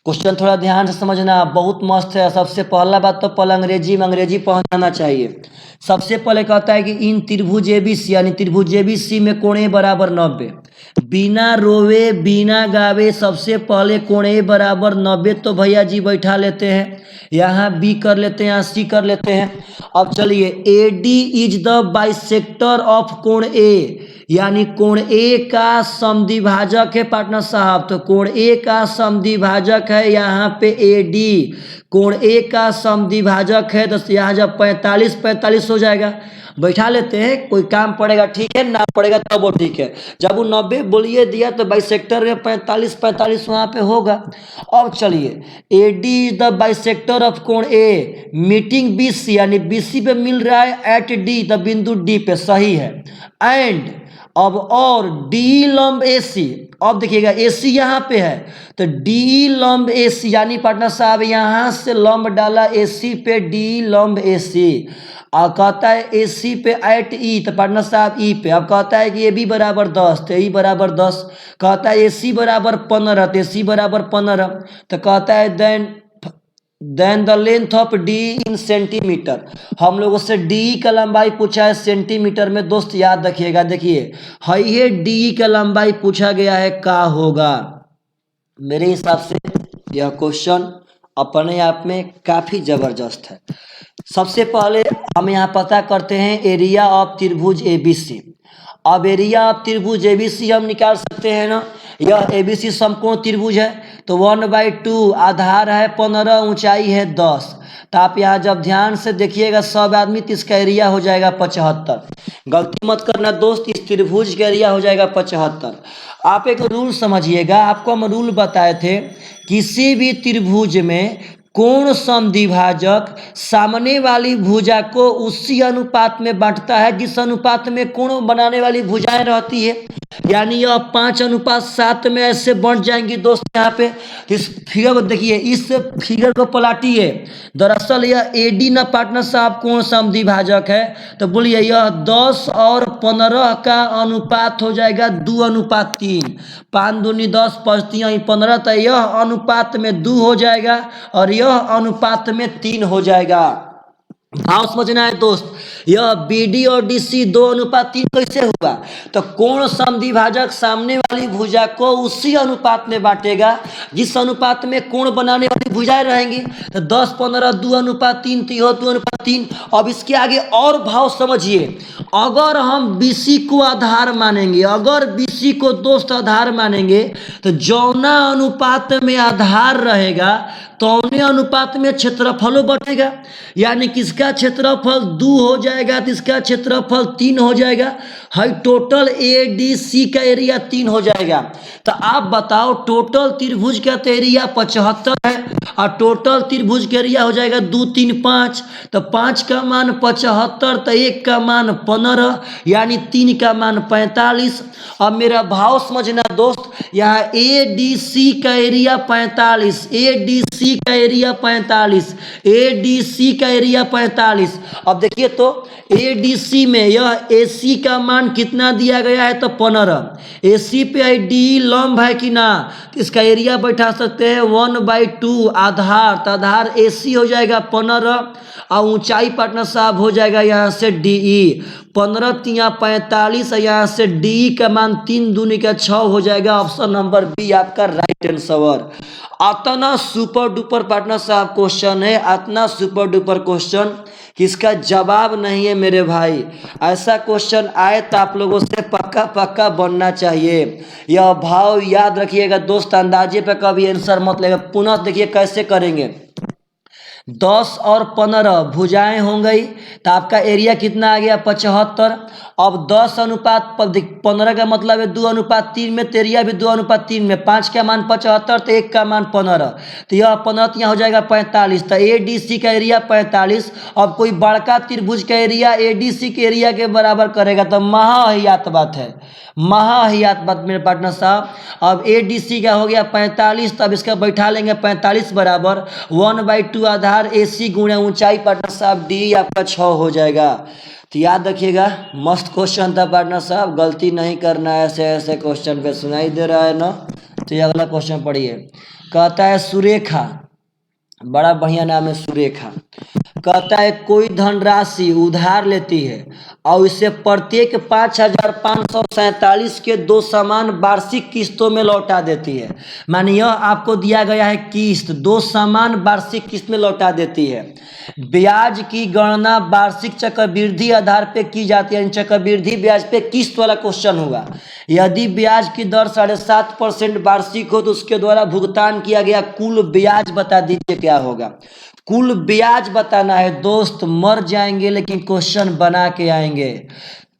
क्वेश्चन थोड़ा ध्यान से समझना, बहुत मस्त है। सबसे पहला बात तो पहले अंग्रेजी पहुंचाना चाहिए। सबसे पहले कहता है कि इन त्रिभुज एबीसी, यानी त्रिभुज एबीसी में कोण ए बराबर 90। बिना रोवे बिना गावे सबसे पहले कोण ए बराबर 90 तो भैया जी बैठा लेते हैं, यहाँ बी कर लेते हैं, यहाँ सी कर लेते हैं। अब चलिए A D is the bisector of कोण ए, यानी कोण ए का समद्विभाजक है पार्टनर साहब। तो कोण ए का समद्विभाजक है यहाँ पे ए डी, कोण ए का समद्विभाजक है। तो यहाँ जब 45 45 हो जाएगा, बैठा लेते हैं, कोई काम पड़ेगा ठीक है, ना पड़ेगा तब वो ठीक है। जब वो 90 बोलिए दिया तो बाइसेक्टर में 45 45 वहाँ पे होगा। अब चलिए A D is the bisector of कोण ए मीटिंग बी सी, यानी बी सी पे मिल रहा है एट डी, द बिंदु डी पे, सही है। एंड अब और डी लंब ए सी, अब देखिएगा ए सी यहाँ पे है तो डी लंब ए सी, यानी पार्टनर साहब यहाँ से लंब डाला ए सी पे, डी लंब ए सी। और कहता है ए सी पे एट ई, तो पार्टनर साहब ई पे। अब कहता है कि ए बी बराबर 10, तो ई बराबर 10। कहता है ए सी बराबर 15, तो ए सी बराबर 15। तो कहता है then the length of D in centimetre. हम लोगों से डी का लंबाई पूछा है सेंटीमीटर में। दोस्त याद रखिएगा, देखिए है डी का लंबाई पूछा गया है, का होगा। मेरे हिसाब से यह क्वेश्चन अपने आप में काफी जबरदस्त है। सबसे पहले हम यहाँ पता करते हैं एरिया ऑफ त्रिभुज एबीसी। अब एरिया ऑफ त्रिभुज एबीसी हम निकाल सकते हैं ना, यह एबीसी समकोण त्रिभुज है तो 1/2, आधार है 15, ऊंचाई है 10। तो आप यहाँ जब ध्यान से देखिएगा सब आदमी तो इसका एरिया हो जाएगा 75। गलती मत करना दोस्त, इस त्रिभुज का एरिया हो जाएगा 75। आप एक रूल समझिएगा, आपको हम रूल बताए थे, किसी भी त्रिभुज में कोण समद्विभाजक सामने वाली भुजा को उसी अनुपात में बांटता है जिस अनुपात में कोण बनाने वाली भुजाएं रहती है। यानी यह 5:7 में ऐसे बंट जाएंगी दोस्त। यहाँ पे इस फिगर को देखिए, इस फिगर को पलटिए, दरअसल यह ए डी न पार्टनर साहब कोण समद्विभाजक है। तो बोलिए यह 10 और 15 का अनुपात हो जाएगा 2:3। 5 दूनी 10, 5 3 15, तो यह अनुपात में 2 हो जाएगा और यह अनुपात में 3 हो जाएगा। भाव समझना है दोस्त, यह बी डी और डी सी 2:3 कैसे होगा, तो कोण समद्विभाजक सामने वाली भुजा को उसी अनुपात में बांटेगा जिस अनुपात में कोण बनाने वाली भुजाएं रहेंगी। तो 10 15 2:3 तो यह 2:3। अब इसके आगे और भाव समझिए, अगर हम बीसी को आधार मानेंगे, अगर बीसी को दोस्त आधार मानेंगे तो जौना अनुपात में आधार रहेगा तौने अनुपात में क्षेत्रफलों बढ़ेगा। यानी किसका क्षेत्रफल 2 हो जाएगा तो इसका क्षेत्रफल 3 हो जाएगा। हाई टोटल ए डी सी का एरिया 3 हो जाएगा। तो आप बताओ टोटल त्रिभुज का तो एरिया 75 है और टोटल त्रिभुज का एरिया हो जाएगा 2 3 5। तो 5 का मान 75, तो 1 का मान 15, यानी 3 का मान 45। अब मेरा भाव समझना दोस्त, यहाँ ए डी सी का एरिया 45, ए डी सी का एरिया 45, ए डी सी का एरिया 45। अब देखिए तो ए डी सी में यह ए सी का मान मान कितना दिया गया है तो 15। AC पे है डी लंब है कि ना, तो इसका एरिया बैठा सकते हैं 1/2 आधार, तो आधार AC हो जाएगा 15 और ऊंचाई पार्टनर साहब हो जाएगा यहाँ से DE 15 तिया 45 है, यहाँ से DE का मान 3 दूनी का 6 हो जाएगा। ऑप्शन नंबर बी आपका राइट आंसर। इतना सुपर डुपर पार्टनर साहब क्वेश्चन है, इतना सुपर डुपर क्वेश्चन कि इसका जवाब नहीं है मेरे भाई। ऐसा क्वेश्चन आए तो आप लोगों से पक्का पक्का बनना चाहिए। यह भाव याद रखिएगा दोस्त, अंदाजे पे कभी आंसर मत लेगा। पुनः देखिए कैसे करेंगे। 10 और 15 भुजाएं हो गई, तो आपका एरिया कितना आ गया 75। अब 10 अनुपात 15 का मतलब है 2:3 में, तो एरिया भी 2:3 में। 5 का मान 75 तो 1 का मान 15, तो यह 15 यहाँ हो जाएगा 45। तो ADC का एरिया 45। अब कोई बड़का त्रिभुज का एरिया ADC के एरिया के बराबर करेगा, तो महाहियात बात है, महाहियात बात मेरे पार्टनर साहब। अब ADC का हो गया 45, तब इसका बैठा लेंगे 45 बराबर 1/2 आधार AC गुणे ऊंचाई पार्टनर साहब D आपका 6 हो जाएगा। तो याद रखिएगा, मस्त क्वेश्चन था पार्टनर साहब, गलती नहीं करना है। ऐसे ऐसे क्वेश्चन पे सुनाई दे रहा है ना। तो ये अगला क्वेश्चन पढ़िए। कहता है सुरेखा, बड़ा बढ़िया नाम है सुरेखा। कहता है कोई धनराशि उधार लेती है और इसे प्रत्येक 5,547 के 2 समान वार्षिक किस्तों में लौटा देती है। मानिए यह आपको दिया गया है किस्त, 2 समान वार्षिक किस्त में लौटा देती है। ब्याज की गणना वार्षिक चक्रवृद्धि आधार पे की जाती है, चक्रवृद्धि ब्याज पे किस्त वाला क्वेश्चन होगा। यदि ब्याज की दर 7.5% वार्षिक हो तो उसके द्वारा भुगतान किया गया कुल ब्याज बता दीजिए क्या होगा। कुल ब्याज बताना है दोस्त, मर जाएंगे लेकिन क्वेश्चन बना के आएंगे।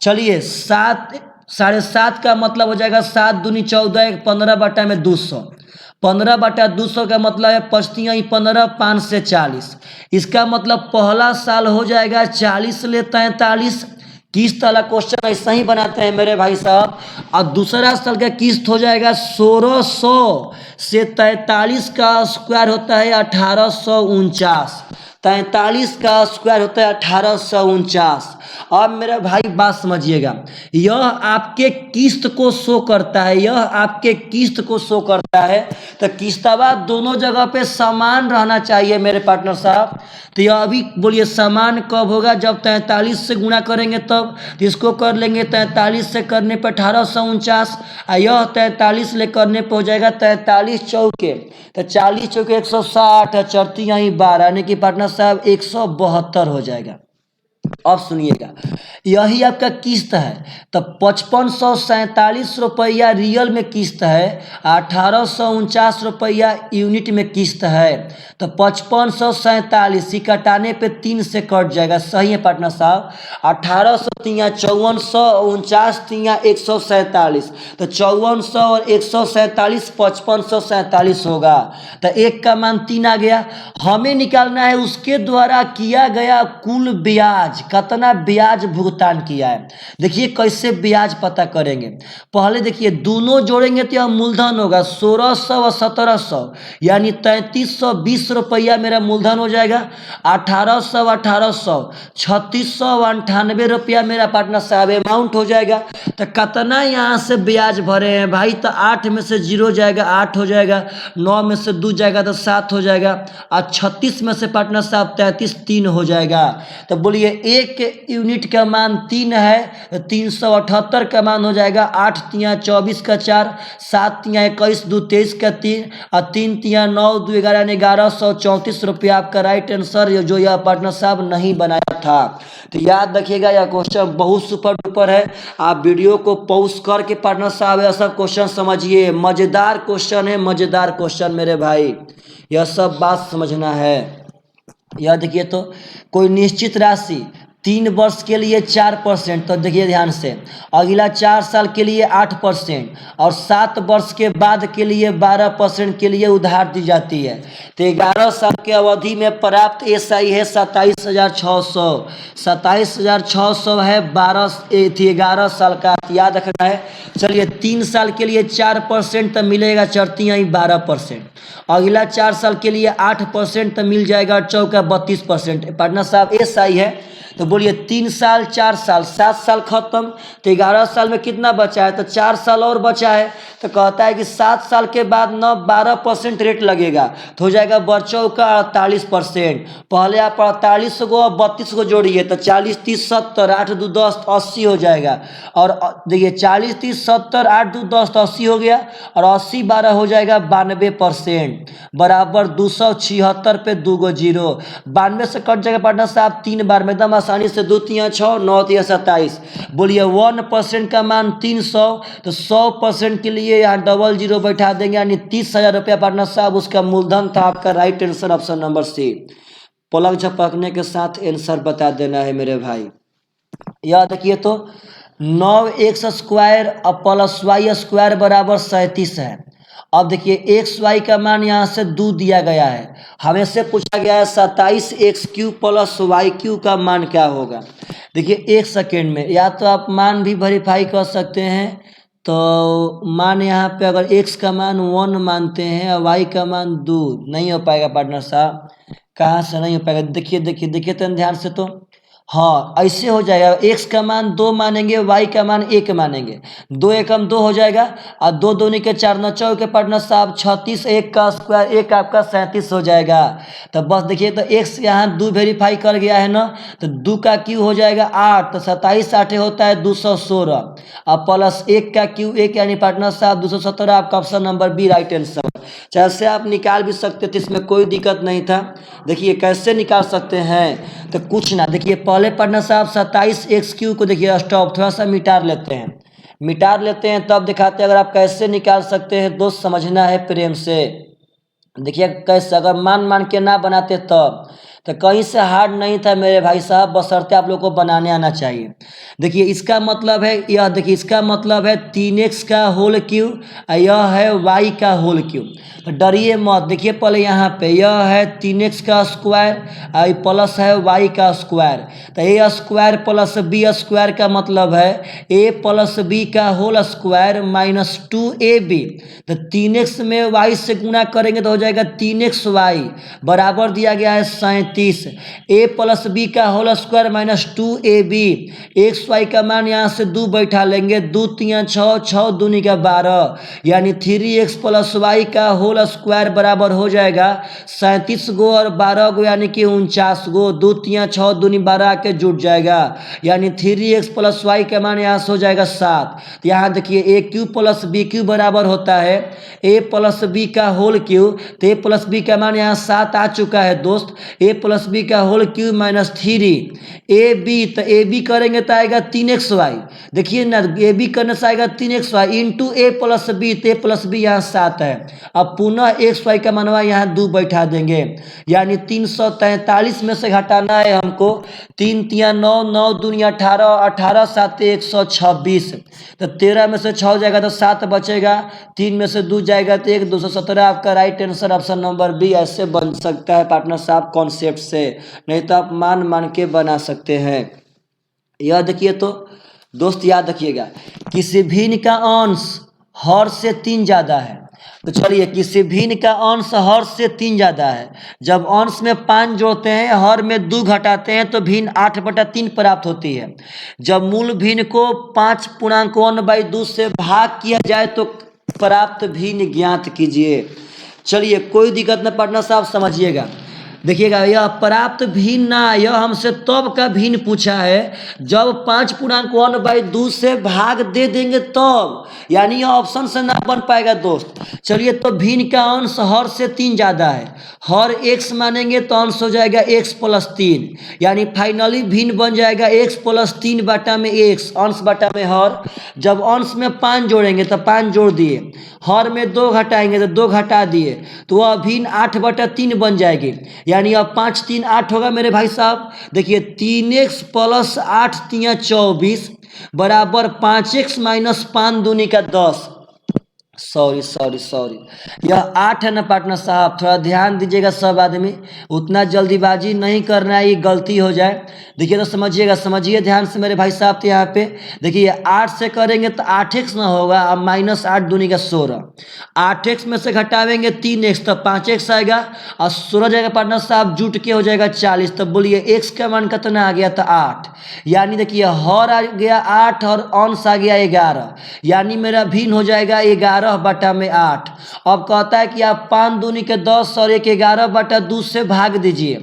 चलिए 7.5 का मतलब हो जाएगा 7 दूनी 14, 15 बटा में 200। 15 बटा 200 का मतलब है 5 15, 5 से 40। इसका मतलब पहला साल हो जाएगा 40 ले 43। किस्त वाला क्वेश्चन ऐसा ही बनाते हैं मेरे भाई साहब। और दूसरा साल का किस्त हो जाएगा 1600 से 43 का स्क्वायर होता है 1849। 43 का स्क्वायर होता है 1849। अब मेरे भाई बात समझिएगा, यह आपके किस्त को शो करता है, यह आपके किस्त को शो करता है। तो किस्तवा दोनों जगह पे समान रहना चाहिए मेरे पार्टनर साहब। तो यह अभी बोलिए समान कब होगा, जब 43 से गुणा करेंगे तब। तो इसको कर लेंगे 43 से करने पर 1849, और यह 43 ले करने पर हो जाएगा 43 चौके, तो 40 चौके 160, चरती यहीं 12, यानी कि पार्टनर साहब 172 हो जाएगा। अब सुनिएगा, यही आपका किस्त है। तो 5547 रुपया रियल में किस्त है, 1849 रुपया यूनिट में किस्त है। तो 5547 कटाने पे 3 से कट जाएगा, सही है पार्टनर साहब। 1800 तिया 5449 तिया 147, तो 5400 और 147 5547 होगा। तो 1 का मान 3 आ गया। हमें निकालना है उसके द्वारा किया गया कुल ब्याज, कितना ब्याज भुगतान किया है। देखिए कैसे ब्याज पता करेंगे। पहले देखिए दोनों जोड़ेंगे तो यह मूलधन होगा 1600 और 1700, यानी 3320 रुपया मेरा मूलधन हो जाएगा। 1800 1800 3698 रुपया मेरा पार्टनर साहब अमाउंट हो जाएगा। तो कितना यहाँ से ब्याज भरे हैं भाई, तो 8 में से 0 जाएगा 8 हो जाएगा, 9 में से 2 जाएगा तो 7 हो जाएगा, और 36 में से पार्टनर साहब 33 3 हो जाएगा। तो बोलिए 1 यूनिट का मान 3 है, 378 का मान हो जाएगा। 8 तिया 24 का 4, 7 तिया 21 2 23 का 3, और 3 तिया 9 2 11 1134 रुपया आपका राइट आंसर, जो यह पार्टनर साहब नहीं बनाया था। तो याद रखिएगा यह क्वेश्चन बहुत सुपर डुपर है। आप वीडियो को पॉज करके पार्टनर साहब यह सब क्वेश्चन समझिए, मजेदार क्वेश्चन है, मजेदार क्वेश्चन मेरे भाई, यह सब बात समझना है। यह देखिए, तो कोई निश्चित राशि 3 वर्ष के लिए 4%, तो देखिए ध्यान से, अगला 4 साल के लिए 8% और 7 वर्ष के बाद के लिए 12% के लिए उधार दी जाती है। तो 11 साल के अवधि में प्राप्त SI है 27,600, 27,600 है 11 साल का, याद रखना है। चलिए 3 साल के लिए 4% तो मिलेगा, चढ़ती यहीं 12%। अगला 4 साल के लिए 8% तो मिल जाएगा, चौका 32%। पार्टनर साहब SI है तो बोलिए 3 साल 4 साल 7 साल खत्म, तो 11 साल में कितना बचा है, तो 4 साल और बचा है। तो कहता है कि 7 साल के बाद न 12% रेट लगेगा, तो हो जाएगा बच्चों का 48%। पहले आप 48 को और 32 को जोड़िए, तो 40 30 70 8 2 10 80 हो जाएगा। और देखिए 40 30 70 8 2 10 80 हो गया, और 80 12 हो जाएगा 92% बराबर 276 पे 2 गो जीरो। 92 से कट जाएगा पार्टनर साहब 3 बार में, एकदम आसानी से 2 3 6 9 3 27। बोलिए 1% का मान 300, तो 100% के लिए यहाँ डबल जीरो बैठा देंगे, यानी 30,000 रुपया पार्टनर साहब उसका मूलधन था। आपका right answer option number C. पलक झपकने के साथ आंसर बता देना है मेरे भाई। यह देखिए तो 9x² और प्लस y² बराबर 37 है। अब देखिए एक्स वाई का मान यहाँ से 2 दिया गया है, हमें से पूछा गया है 27x³ प्लस y³ का मान क्या होगा। देखिए 1 सेकेंड में या तो आप मान भी वेरीफाई कर सकते हैं, तो मान यहाँ पे अगर x का मान 1 मानते हैं और y का मान 2, नहीं हो पाएगा पार्टनर साहब, कहाँ से नहीं हो पाएगा। देखिए देखिए देखिए तो ध्यान से, तो हाँ ऐसे हो जाएगा, x का मान 2 मानेंगे, y का मान 1 मानेंगे, 2 एकम 2 हो जाएगा, और 2 दूनी के 4 9 चौ के पार्टनर साहब 36, 1 का स्क्वायर 1 आपका 37 हो जाएगा। तो बस देखिए तो x यहाँ 2 वेरीफाई कर गया है ना, तो 2 का क्यू हो जाएगा 8, तो 27 8 होता है 216, और प्लस 1 का क्यू 1 यानी पार्टनर साहब 217। आपका option number B right answer. जैसे आप निकाल भी सकते थे, इसमें कोई दिक्कत नहीं था। देखिए कैसे निकाल सकते हैं, तो कुछ ना, देखिए पहले पार्टनर साहब 27x³ को देखिए स्टॉप थोड़ा सा मिटार लेते हैं तब दिखाते हैं। अगर आप कैसे निकाल सकते हैं दोस्त, समझना है प्रेम से। देखिए कैसे, अगर मान के ना बनाते तब, तो कहीं से हार्ड नहीं था मेरे भाई साहब, बशर्ते आप लोग को बनाने आना चाहिए। देखिए इसका मतलब है, यह देखिए इसका मतलब है 3x का होल क्यूब, यह है y का होल क्यूब। तो डरिए मत, देखिए पहले यहाँ पे यह है 3x का स्क्वायर प्लस है y का स्क्वायर, तो a square plus b square का मतलब है a प्लस b का होल स्क्वायर माइनस 2ab। तो 3x में y से गुणा करेंगे तो हो जाएगा 3xy बराबर दिया गया है 37, a प्लस बी का whole square minus 2ab। X y का मान यहाँ से 2 बैठा लेंगे, 2 3 6 6 दूनी का 12, यानी 3x प्लस वाई का होल स्क्वायर बराबर हो जाएगा 37 गो और 12 गो यानी कि 49 गो, 2 3 6 दूनी 12 के जुट जाएगा, यानी 3x प्लस वाई का मान यहाँ से हो जाएगा 7। तो यहाँ देखिए a³ प्लस b³ बराबर होता है a प्लस बी का होल क्यूब, तो a प्लस बी का मान यहाँ 7 आ चुका है दोस्त, a प्लस बी का होल क्यूब माइनस 3ab, तो ab करेंगे तो आएगा 3xy। देखिए ना ab करने से आएगा 3xy into a plus b, तो a प्लस बी यहाँ 7 है। अब पुनः xy का मनवा यहाँ 2 बैठा देंगे, यानी 343 में से घटाना है हमको, 3 3 9 9 दूनी 18 18 7 126, तो 13 में से 6 हो जाएगा तो 7 बचेगा, 3 में से 2 जाएगा तो 1, 217। आपका right answer option number B ऐसे बन सकता है पार्टनर साहब कॉन्सेप्ट से, नहीं तो आप मान के बना सकते हैं। यह देखिए तो दोस्त याद रखिएगा, किसी भिन्न का अंश हर से 3 ज़्यादा है, तो चलिए किसी भिन्न का अंश हर से 3 ज़्यादा है, जब अंश में 5 जोड़ते हैं हर में 2 घटाते हैं तो भिन्न 8/3 प्राप्त होती है। जब मूल भिन्न को 5.1/2 से भाग किया जाए तो प्राप्त भिन्न ज्ञात कीजिए। चलिए कोई दिक्कत न पार्टनर साहब, समझिएगा। देखिएगा यह प्राप्त भिन्न ना, यह हमसे तब का भिन्न पूछा है जब 5.1/2 से भाग दे देंगे तब, यानी यह ऑप्शन से ना बन पाएगा दोस्त। चलिए तो भिन्न का अंश हर से 3 ज़्यादा है, हर x मानेंगे तो अंश हो जाएगा x प्लस 3, यानी फाइनली भिन्न बन जाएगा x प्लस 3 बटा में x, अंश बटा में हर। जब अंश में 5 जोड़ेंगे तो 5 जोड़ दिए, हर में 2 घटाएंगे तो 2 घटा दिए, तो वह भिन्न 8/3 बन जाएगी, यानी अब 5 3 8 होगा मेरे भाई साहब। देखिए 3x प्लस 8 3 24 बराबर 5x माइनस 5 दूनी का 10, सॉरी सॉरी सॉरी, यह 8 है ना पार्टनर साहब, थोड़ा ध्यान दीजिएगा सब आदमी, उतना जल्दीबाजी नहीं करना है, ये गलती हो जाए। देखिए तो समझिएगा, समझिए ध्यान से मेरे भाई साहब। तो यहाँ पे देखिए 8 से करेंगे तो 8x ना होगा, अब -8 दूनी का 16, 8x में से घटावेंगे 3x तो 5x आएगा, और 16 जाएगा पार्टनर साहब, जुट के हो जाएगा 40। तो बोलिए x का मान कितना आ गया था 8, यानी देखिए हर आ गया 8 और अंश आ गया 11, यानी मेरा भिन्न हो जाएगा 11/8। अब कहता है कि आप 5 दूनी के 10 और 11/2 से भाग दीजिए,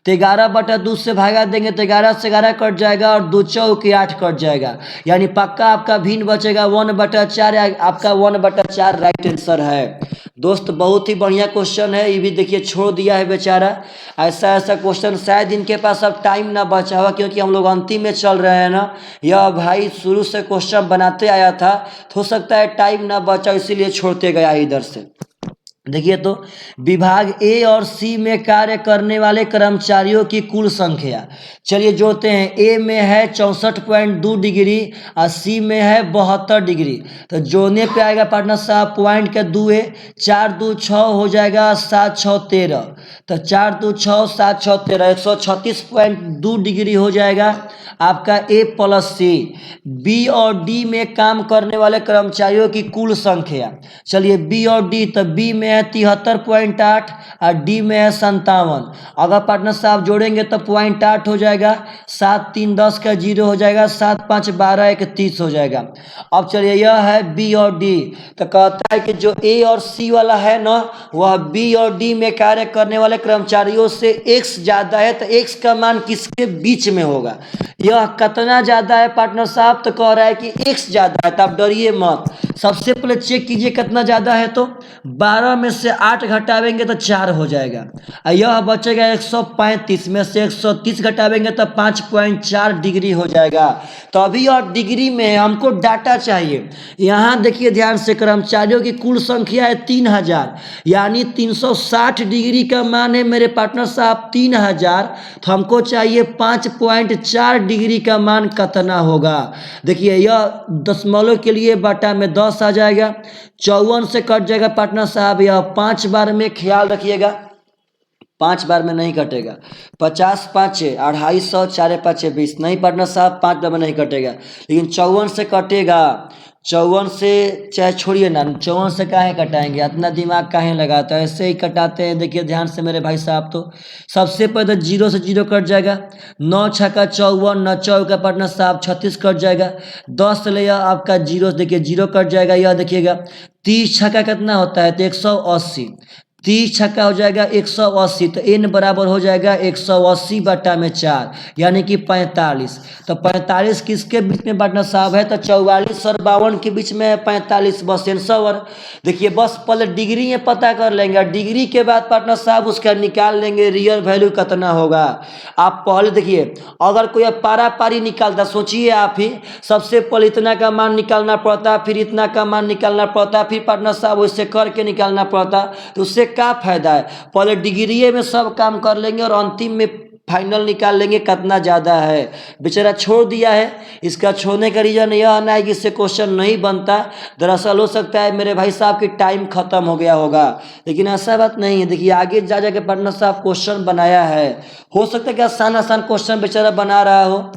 तो 11/2 से भागा देंगे तो 11 से 11 कट जाएगा और 2 चौके 8 कट जाएगा, यानी पक्का आपका भिन्न बचेगा 1/4, आपका 1/4 राइट आंसर है। दोस्त बहुत ही बढ़िया क्वेश्चन है, ये भी देखिए छोड़ दिया है बेचारा। ऐसा ऐसा क्वेश्चन शायद इनके पास अब टाइम ना बचा हुआ, क्योंकि हम लोग अंतिम में चल रहे हैं ना। यह भाई शुरू से क्वेश्चन बनाते आया था, तो हो सकता है टाइम ना बचा, इसीलिए छोड़ते गया इधर से। देखिए तो विभाग ए और सी में कार्य करने वाले कर्मचारियों की कुल संख्या, चलिए जोड़ते हैं। ए में है 64.2 डिग्री और सी में है 72 डिग्री, तो जोड़ने पे आएगा पार्टनर साहब पॉइंट के 2 4 2 6 हो जाएगा, 7 6 13, तो 4 2 6 7 6 13, 136.2 डिग्री हो जाएगा आपका ए प्लस सी। बी और डी में काम करने वाले कर्मचारियों की कुल संख्या, चलिए बी और डी, तो बी में है 73.8 और डी में है 57। अगर पार्टनर साहब जोड़ेंगे तो 0.8 हो जाएगा, 7 3 10 का 0 हो जाएगा, 7 5 12 1 30 हो जाएगा। अब चलिए यह है बी और डी, तो कहता है कि जो ए और सी वाला है ना, वह बी और डी में कार्य करने वाले कर्मचारियों से x ज़्यादा है, तो x का मान किसके बीच में होगा। यह कितना ज़्यादा है पार्टनर साहब, तो कह रहा है कि x ज़्यादा है, तो आप डरिए मत। सबसे पहले चेक कीजिए कितना ज़्यादा है, तो 12 में से 8 घटावेंगे तो 4 हो जाएगा, और यह बचेगा 135 में से 130 घटावेंगे तो 5.4 डिग्री हो जाएगा। तो अभी और डिग्री में हमको डाटा चाहिए। यहाँ देखिए ध्यान से, कर्मचारियों की कुल संख्या है 3000, यानी 360 डिग्री का मान है मेरे पार्टनर साहब 3000, तो हमको चाहिए 5.4 डिग्री का मान कितना होगा। देखिए यह दशमलव के लिए बटा में 10 आ जाएगा, 54 से कट जाएगा पार्टनर साहब, यह 5 बार में ख्याल रखिएगा, 5 बार में नहीं कटेगा। 50 5 250, 4 5 20, नहीं पार्टनर साहब 5 बार में नहीं कटेगा, लेकिन 54 से कटेगा। 54 से चाहे छोड़िए ना, 54 से काहे कटाएंगे, इतना दिमाग काहे लगाता है, ऐसे ही कटाते हैं। देखिए ध्यान से मेरे भाई साहब, तो सबसे पहले 0 से 0 कट जाएगा, 9 छक्का 54, 9 चौका पार्टनर साहब 36 कट जाएगा, 10 ले आपका 0, देखिए 0 कट जाएगा। यह देखिएगा 30 छक्का कितना होता है, तो 180, 30 छक्का हो जाएगा 180, तो n बराबर हो जाएगा 180/4, यानी कि 45। तो 45 किसके बीच में पार्टनर साहब है, तो 44 और 52 के बीच में है 45, बस आंसर। देखिए बस पहले डिग्री में पता कर लेंगे, और डिग्री के बाद पार्टनर साहब उसका निकाल लेंगे रियल वैल्यू कितना होगा। आप पहले देखिए, अगर कोई पारा पारी निकालता, सोचिए आप ही, सबसे पहले इतना का मान निकालना पड़ता, फिर इतना का मान निकालना पड़ता, फिर पार्टनर साहब वैसे करके निकालना पड़ता, तो उससे क्या फायदा है। पहले डिग्री में सब काम कर लेंगे और अंतिम में फाइनल निकाल लेंगे कितना ज़्यादा है। बेचारा छोड़ दिया है, इसका छोड़ने का रीज़न यह ना है कि इससे क्वेश्चन नहीं बनता, दरअसल हो सकता है मेरे भाई साहब की टाइम खत्म हो गया होगा, लेकिन ऐसा बात नहीं है। देखिए आगे जा जाके पार्टनर साहब क्वेश्चन बनाया है, हो सकता है कि आसान आसान क्वेश्चन बेचारा बना रहा हो।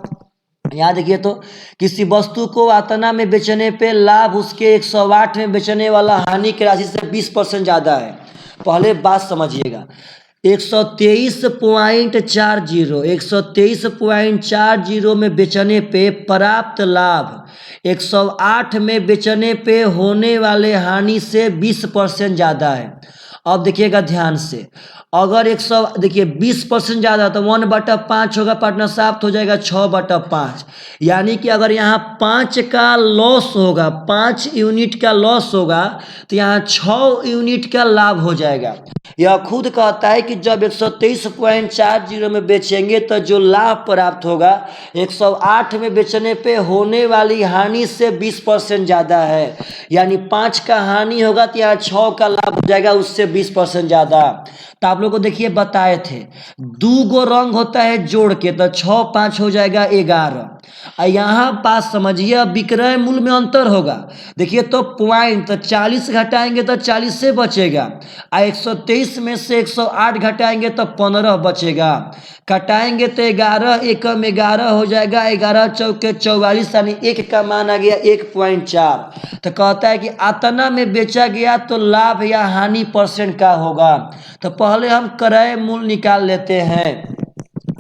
यहाँ देखिए तो, किसी वस्तु को आतना में बेचने पे लाभ उसके 108 में बेचने वाला हानि की राशि से 20% ज़्यादा है। पहले बात समझिएगा, 123.40 में बेचने पे प्राप्त लाभ 108 में बेचने पे होने वाले हानि से 20% ज़्यादा है। अब देखिएगा ध्यान से, अगर 20% ज़्यादा तो 1/5 होगा पार्टनर साहब, हो जाएगा 6/5, यानी कि अगर यहाँ 5 का लॉस होगा, 5 यूनिट का लॉस होगा, तो यहाँ 6 यूनिट का लाभ हो जाएगा। यह खुद कहता है कि जब 123.40 में बेचेंगे तो जो लाभ प्राप्त होगा 108 में बेचने पे होने वाली हानि से 20% ज़्यादा है। यानी 5 का हानि होगा तो यहाँ 6 का लाभ हो जाएगा उससे 20% ज़्यादा। तो आप लोग को देखिए बताए थे 2 गो रंग होता है जोड़ के, तो 6 5 हो जाएगा 11। और यहाँ पास समझिए विक्रय मूल्य में अंतर होगा। देखिए तो पॉइंट, तो 40 घटाएंगे तो 40 से बचेगा, और 123 में से 108 घटाएंगे तो 15 बचेगा। घटाएंगे तो 11 एकम 11 हो जाएगा, 11 चौके 44, यानी 1 का मान आ गया 1.4। तो कहता है कि आतना में बेचा गया तो लाभ या हानि % का होगा। तो पहले हम क्रय मूल्य निकाल लेते हैं।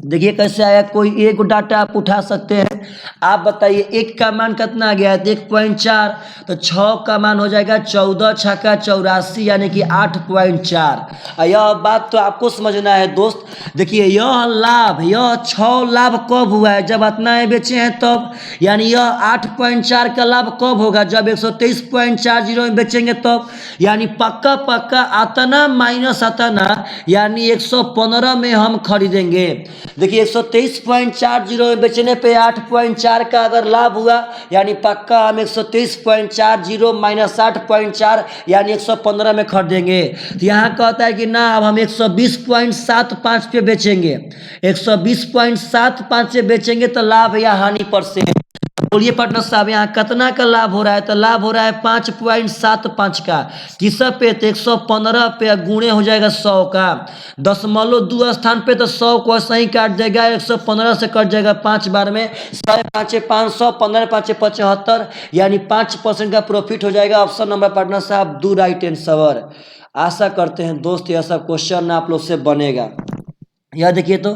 देखिए कैसे आया, कोई एक डाटा आप उठा सकते हैं। आप बताइए 1 का मान कितना आ गया है 1.4, तो 6 का मान हो जाएगा 14 छक्का 84, यानी कि 8.4। यह बात तो आपको समझना है दोस्त। देखिए यह लाभ, यह 6 लाभ कब हुआ है, जब इतना बेचे हैं तब। यानी यह 8.4 का लाभ कब होगा, जब 123.40 में बेचेंगे तब। यानी पक्का पक्का आतना माइनस आतना, यानी 115 में हम खरीदेंगे। देखिए 123.40 में बेचने पे 8.4 का अगर लाभ हुआ, यानी पक्का हम 123.40 माइनस 8.4 यानी 115 में खरीदेंगे। तो यहाँ कहता है कि ना, अब हम 120.75 पे बेचेंगे। 120.75 पे बेचेंगे तो लाभ या हानि % बोलिए पार्टनर साहब यहाँ कितना का लाभ हो रहा है, तो लाभ हो रहा है 5.75 का। किस पे, तो 115 पे गुणे हो जाएगा 100 का, 0.2 स्थान पे तो 100 को सही काट देगा, 115 से कट जाएगा 5 बार में, 100 5 500, 15 5 75, यानी 5% का प्रॉफिट हो जाएगा। ऑप्शन नंबर पार्टनर साहब डू राइट आंसर। आशा करते हैं दोस्त यह सब क्वेश्चन आप लोग से बनेगा। यह देखिए तो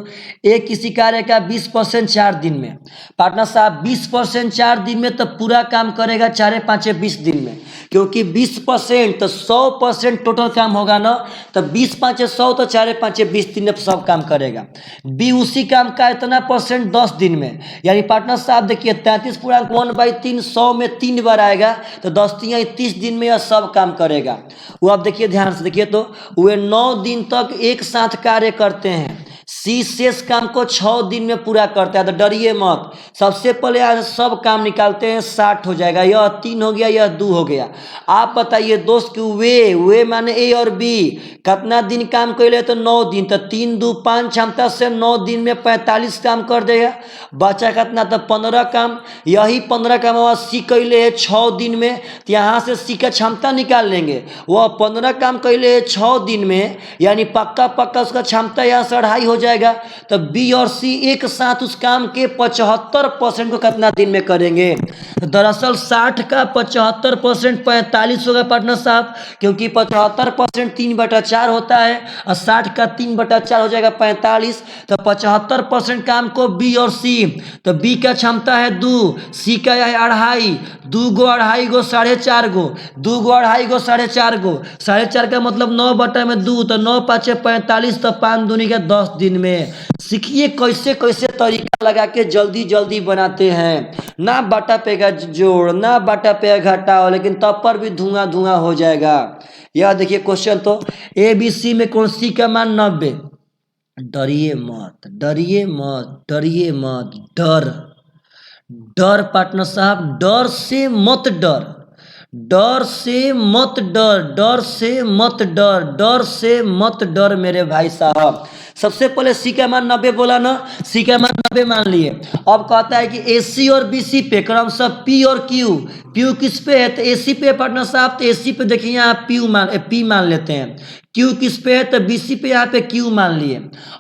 एक किसी कार्य का 20% 4 दिन में, पार्टनर साहब 20% 4 दिन में तो पूरा काम करेगा 4 5 20 दिन में, क्योंकि 20% तो 100% टोटल काम होगा ना, तो 20 5 100 तो 4 5 20 दिन में सब काम करेगा। बी उसी काम का इतना % 10 दिन में, यानी पार्टनर साहब देखिए 33.1/3 100 में 3 बार आएगा, तो 10 3 30 दिन में यह सब काम करेगा। वो आप देखिए ध्यान से देखिए तो वे 9 दिन तक एक साथ कार्य करते हैं। सी शेष काम को 6 दिन में पूरा करता है। तो डरिए मत, सबसे पहले आज सब काम निकालते हैं, 60 हो जाएगा। यह 3 हो गया, यह 2 हो गया। आप बताइए दोस्त कि वे माने ए और बी कितना दिन काम कैले, तो 9 दिन, तो 3 2 5 क्षमता से 9 दिन में 45 काम कर देगा। बचा कितना, तो 15 काम। यही 15 काम सी कैले है 6 दिन में, तो यहाँ से सी का क्षमता निकाल लेंगे। वह 15 काम कैले है 6 दिन में, यानी पक्का पक्का उसका क्षमता यहाँ से 2.5 हो जाएगा। तो बी और सी एक साथ उस काम के 75% को कितना दिन में करेंगे। तो दरअसल 60 का 75% 45 होगा पार्टनर साहब, क्योंकि 75% 3/4 होता है, और 60 का 3/4 हो जाएगा 45। तो 75% काम को बी और सी, तो बी का क्षमता है 2, सी का है 2.5, 2 गो 2.5 गो 4.5 गो, 2 गो 2.5 गो 4.5 गो, 4.5 का मतलब 9/2, तो 9 5 45, तो 5 दूनी का 10 दिन में। सीखिए कैसे कैसे तरीका लगा के जल्दी जल्दी बनाते हैं। ना बाटा पेगा जोड़, ना बाटा पेगा घटाओ, लेकिन तब पर भी धुआं धुआं हो जाएगा। यह देखिए क्वेश्चन तो ए बी सी में कौन सी का मान 90। डरिए मत, डरिए मत, डरिए मत, डर पार्टनर साहब, डर से मत डर, डर से मत डर, डर से मत डर, डर से मत डर मेरे भाई साहब। सबसे पहले सी का मान 90 बोला ना, सी का मान 90 मान लिए। अब कहता है कि ए सी और बी सी पे क्रम सब पी और क्यू, क्यू किस पे है, तो ए सी पे पार्टनर साहब, तो ए सी पे देखिए यहाँ पी मान लेते हैं। क्यू किस पे है, तो बी सी पे यहाँ पे क्यू मान लिए।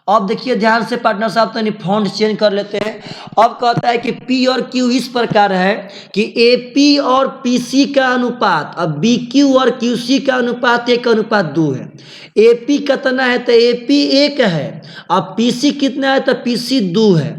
अब देखिए ध्यान से पार्टनर साहब, तो फॉन्ट चेंज कर लेते हैं। अब कहता है कि पी और क्यू इस प्रकार है कि ए पी और पी सी का अनुपात, अब बी क्यू और क्यू सी का अनुपात 1:2 है। ए पी कितना है, तो ए पी 1 है, अब पीसी कितना है तो पीसी 2 है।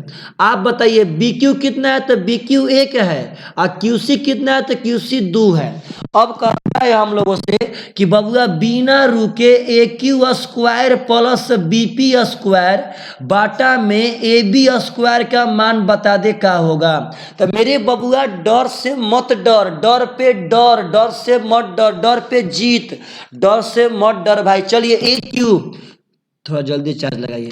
आप बताइए बी क्यू कितना है तो बी क्यू 1 है और क्यूसी कितना है तो क्यूसी 2 है। अब कहता है हम लोगों से कि बबुआ बिना रुके A Q square plus B P square बाटा में ए बी स्क्वायर का मान बता दे क्या होगा। तो मेरे बबुआ डर से मत डर, डर पे डर, डर से मत डर, डर पे जीत, डर से मत डर भाई। चलिए ए क्यू, थोड़ा जल्दी चार्ज लगाइए।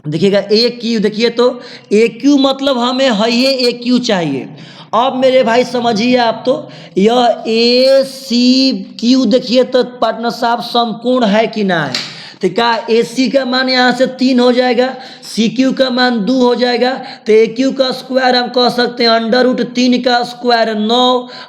देखिएगा ए क्यू, देखिए तो ए क्यू मतलब हमें है ये ए क्यू चाहिए। अब मेरे भाई समझिए आप तो यह ए सी क्यू देखिए तो पार्टनर साहब समकोण है कि ना है। तो क्या ए सी का मान यहाँ से 3 हो जाएगा, सी क्यू का मान 2 हो जाएगा। तो ए क्यू का स्क्वायर हम कह सकते हैं अंडर रूट 3 का स्क्वायर 9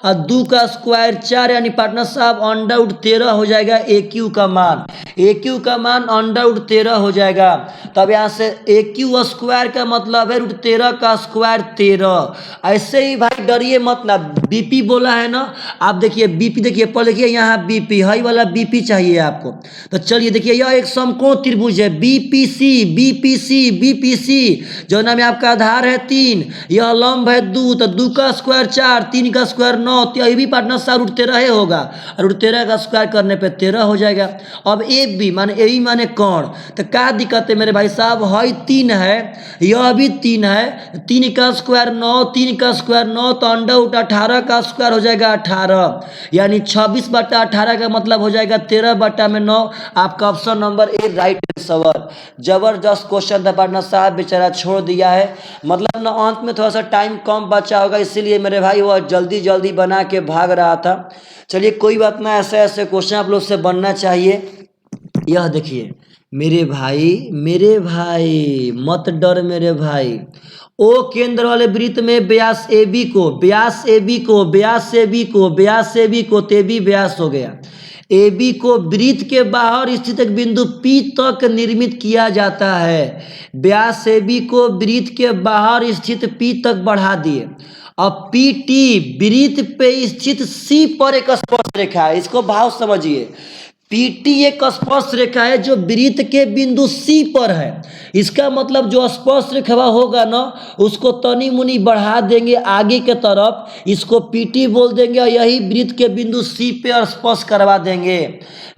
और 2 का स्क्वायर 4, यानी पार्टनर साहब अंडर रूट 13 हो जाएगा ए क्यू का मान। ए क्यू का मान अंडर रूट 13 हो जाएगा। तब यहाँ से ए क्यू स्क्वायर का मतलब है रूट 13 का स्क्वायर 13। ऐसे ही भाई डरिए मत ना, बीपी बोला है ना। आप देखिए बीपी, देखिए पर देखिए यहाँ बीपी हाई वाला बीपी चाहिए आपको। तो चलिए देखिए यह एक समकोण त्रिभुज है बीपीसी, बीपीसी, बीपीसी जो नाम आपका आधार है 3, यह लंब है 2, तो 2 का स्क्वायर 4, 3 का स्क्वायर 9, तो यह भी पार्टनर साहब रूट 13 होगा। रूट 13 का स्क्वायर करने पे 13 हो जाएगा। अब ए बी माने ए बी माने कौन, तो क्या दिक्कत है मेरे भाई साहब, है 3 है, यह भी 3 है, 3 का स्क्वायर 9, 3 का स्क्वायर 9, तो अंडर रूट 18 का स्क्वायर हो जाएगा 18, यानी 26/18 का मतलब हो जाएगा 13/9। आपका option number A right answer. जबरदस्त क्वेश्चन था पार्टनर साहब, बेचारा छोड़ दिया है, मतलब ना अंत में थोड़ा सा टाइम कम बचा होगा, इसीलिए मेरे भाई वह जल्दी जल्दी बना के भाग रहा था। चलिए कोई बात ना, ऐसे ऐसे क्वेश्चन आप लोग से बनना चाहिए। यह देखिए मेरे भाई मत डर मेरे भाई। ओ केंद्र वाले वृत्त में व्यास ए बी को, व्यास ए बी को, व्यास ए बी को, व्यास ए बी को, ते भी व्यास हो गया। ए बी को वृत्त के बाहर स्थित एक बिंदु P तक निर्मित किया जाता है। व्यास ए बी को वृत्त के बाहर स्थित P तक बढ़ा दिए। अब पी टी वृत्त पे स्थित C पर एक स्पर्श रेखा है, इसको भाव समझिए। पीटी एक स्पर्श रेखा है जो वृत्त के बिंदु C पर है। इसका मतलब जो स्पर्श रेखा होगा ना, उसको तनी मुनी बढ़ा देंगे आगे के तरफ, इसको पीटी बोल देंगे और यही वृत्त के बिंदु C पे स्पर्श करवा देंगे।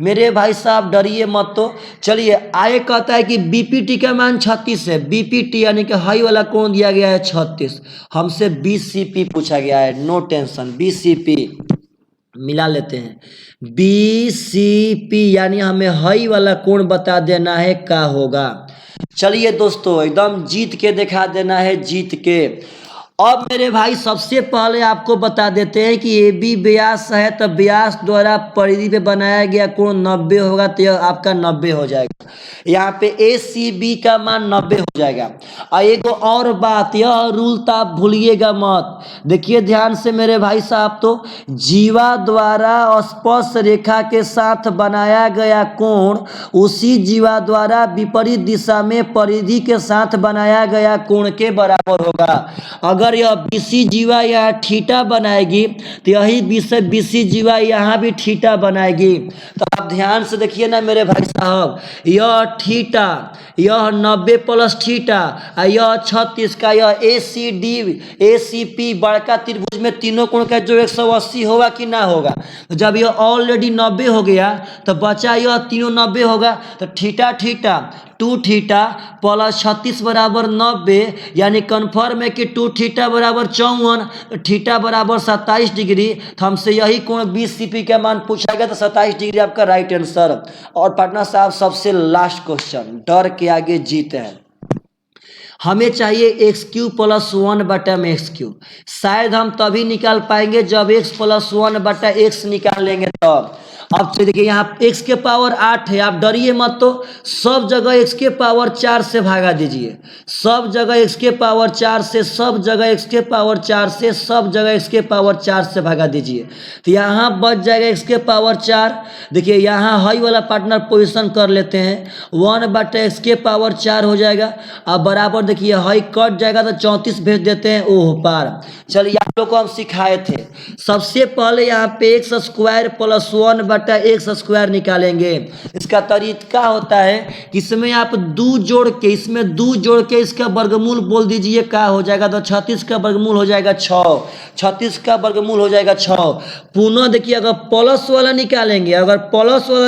मेरे भाई साहब डरिए मत। तो चलिए आगे कहता है कि बीपीटी का मान 36 है। बीपीटी यानी कि हाई वाला कोण दिया गया है 36, हमसे बीसीपी पूछा गया है। नो टेंशन, बीसीपी मिला लेते हैं। बीसीपी यानी हमें हाई वाला कोण बता देना है क्या होगा। चलिए दोस्तों एकदम जीत के दिखा देना है, जीत के। अब मेरे भाई सबसे पहले आपको बता देते हैं कि ए बी व्यास है, तो व्यास द्वारा परिधि पे बनाया गया कोण 90 होगा, तो यह आपका 90 हो जाएगा। यहाँ पे ए सी बी का मान 90 हो जाएगा। और एक और बात, यह रूल तो आप भूलिएगा मत, देखिए ध्यान से मेरे भाई साहब। तो जीवा द्वारा स्पर्श रेखा के साथ बनाया गया कोण उसी जीवा द्वारा विपरीत दिशा में परिधि के साथ बनाया गया कोण के बराबर होगा। अगर यह बीसी जीवा यहाँ थीटा बनाएगी तो यही बीसी जीवा यहाँ भी थीटा बनाएगी। तो आप ध्यान से देखिए ना मेरे भाई साहब, यह थीटा, यह 90 प्लस थीटा, यह 36 का, यह ए C D A C P बड़का त्रिभुज में तीनों कोण का जो 180 होगा कि ना होगा। तो जब यह ऑलरेडी 90 हो गया तो बचा यह तीनों 90 होगा। तो थीटा थीटा 2 थीटा प्लस 36 बराबर 90, यानी कन्फर्म है कि 2 थीटा बराबर 54, थीटा बराबर 27 डिग्री। तो हमसे यही कोण बीसीपी का मान पूछा गया, तो 27 डिग्री आपका राइट आंसर। और पार्टनर साहब सबसे लास्ट क्वेश्चन, डर के आगे जीत है। हमें चाहिए एक्स क्यू प्लस 1/x3। शायद हम तभी निकाल पाएंगे जब x प्लस 1/x निकाल लेंगे तब। अब तो देखिए यहाँ x के पावर 8 है, आप डरिए मत। तो सब जगह x के पावर 4 से भागा दीजिए, सब जगह x के पावर 4 से, सब जगह x के पावर 4 से, सब जगह x के पावर 4 से भागा दीजिए। तो यहाँ बच जाएगा x के पावर 4। देखिए यहाँ हाई वाला पार्टनर पोजीशन कर लेते हैं, 1/x के पावर 4 हो जाएगा। अब बराबर देखिए हाई कट जाएगा तो 34 भेज देते हैं ओह पार। चलिए आप लोग को हम सिखाए थे सबसे पहले यहाँ पे एक्स स्क्वायर प्लस 1/x² निकालेंगे। इसका तरीका होता है कि इसमें आप दो जोड़ के इसका वर्गमूल बोल दीजिए, क्या हो जाएगा, तो 36 का वर्गमूल हो जाएगा 6, 36 का वर्गमूल हो जाएगा 6। पुनः देखिए, अगर प्लस वाला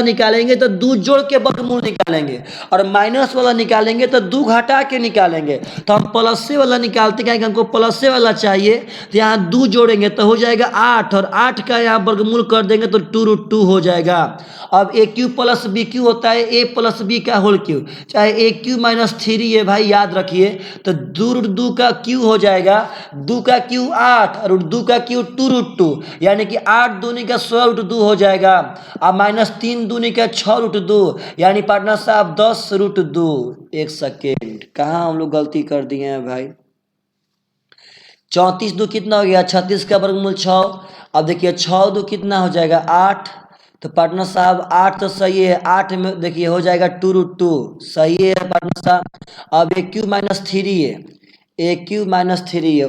निकालेंगे तो दो जोड़ के वर्गमूल निकालेंगे, और माइनस वाला निकालेंगे तो दो घटा के निकालेंगे। तो हम प्लस से वाला निकालते हैं, क्योंकि हमको प्लस से वाला चाहिए, तो यहाँ दो जोड़ेंगे तो हो जाएगा 8, और 8 का यहाँ वर्गमूल कर देंगे तो 2√2 हो जाएगा। अब ए क्यू प्लस बी क्यू होता है ए प्लस बी का होल क्यू, चाहे ए क्यू माइनस 3 है भाई, याद रखिए। तो 2√2 का क्यू हो जाएगा, 2 का क्यू 8 और 2 का क्यू 2√2, यानी कि 8 दूनी का 16√2 हो जाएगा। अब -3 दूनी का 6√2, यानी पार्टनर साहब 10√2। एक सेकेंड, कहाँ हम लोग गलती कर दिए हैं भाई। 34 दो कितना हो गया, 36 का वर्गमूल 6। अब देखिए 6 दो कितना हो जाएगा 8, तो पार्टनर साहब 8 तो सही है, 8 में देखिए हो जाएगा 2√2, सही है पार्टनर साहब। अब ए क्यू माइनस 3 है, ए क्यू माइनस 3 है,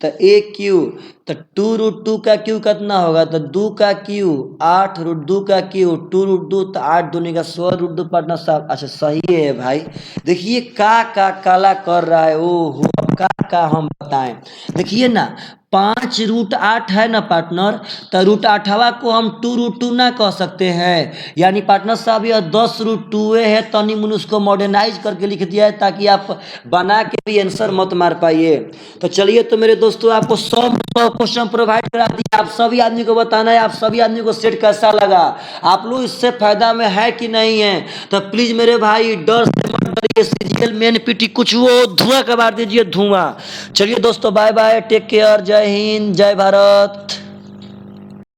तो ए क्यू, तो 2√2 का क्यू कितना होगा, तो 2 का क्यू 8√2 का क्यू 2√2, तो 8 दूनी का 16√2 पार्टनर साहब। अच्छा सही है भाई। देखिए का काला कर रहा है, ओहो, अब का हम बताएं। देखिए ना 5√8 है ना पार्टनर, तो √8 को हम 2√2 ना कह सकते हैं, यानी पार्टनर साहब यह 10√2 है। तनी मुन उसको मॉडर्नाइज करके लिख दिया है, ताकि आप बना के भी आंसर मत मार पाइए। तो चलिए, तो मेरे दोस्तों आपको 100 क्वेश्चन प्रोवाइड करा दिया। आप सभी आदमी को बताना है, आप सभी आदमी को सेट कैसा लगा, आप लोग इससे फायदा में है कि नहीं है। तो प्लीज मेरे भाई डर से मत डरिए, सीरियल मेन पीटी कुछ वो धुआं कबार दीजिए, धुआं। चलिए दोस्तों, बाय बाय, टेक केयर, जय हिंद, जय भारत।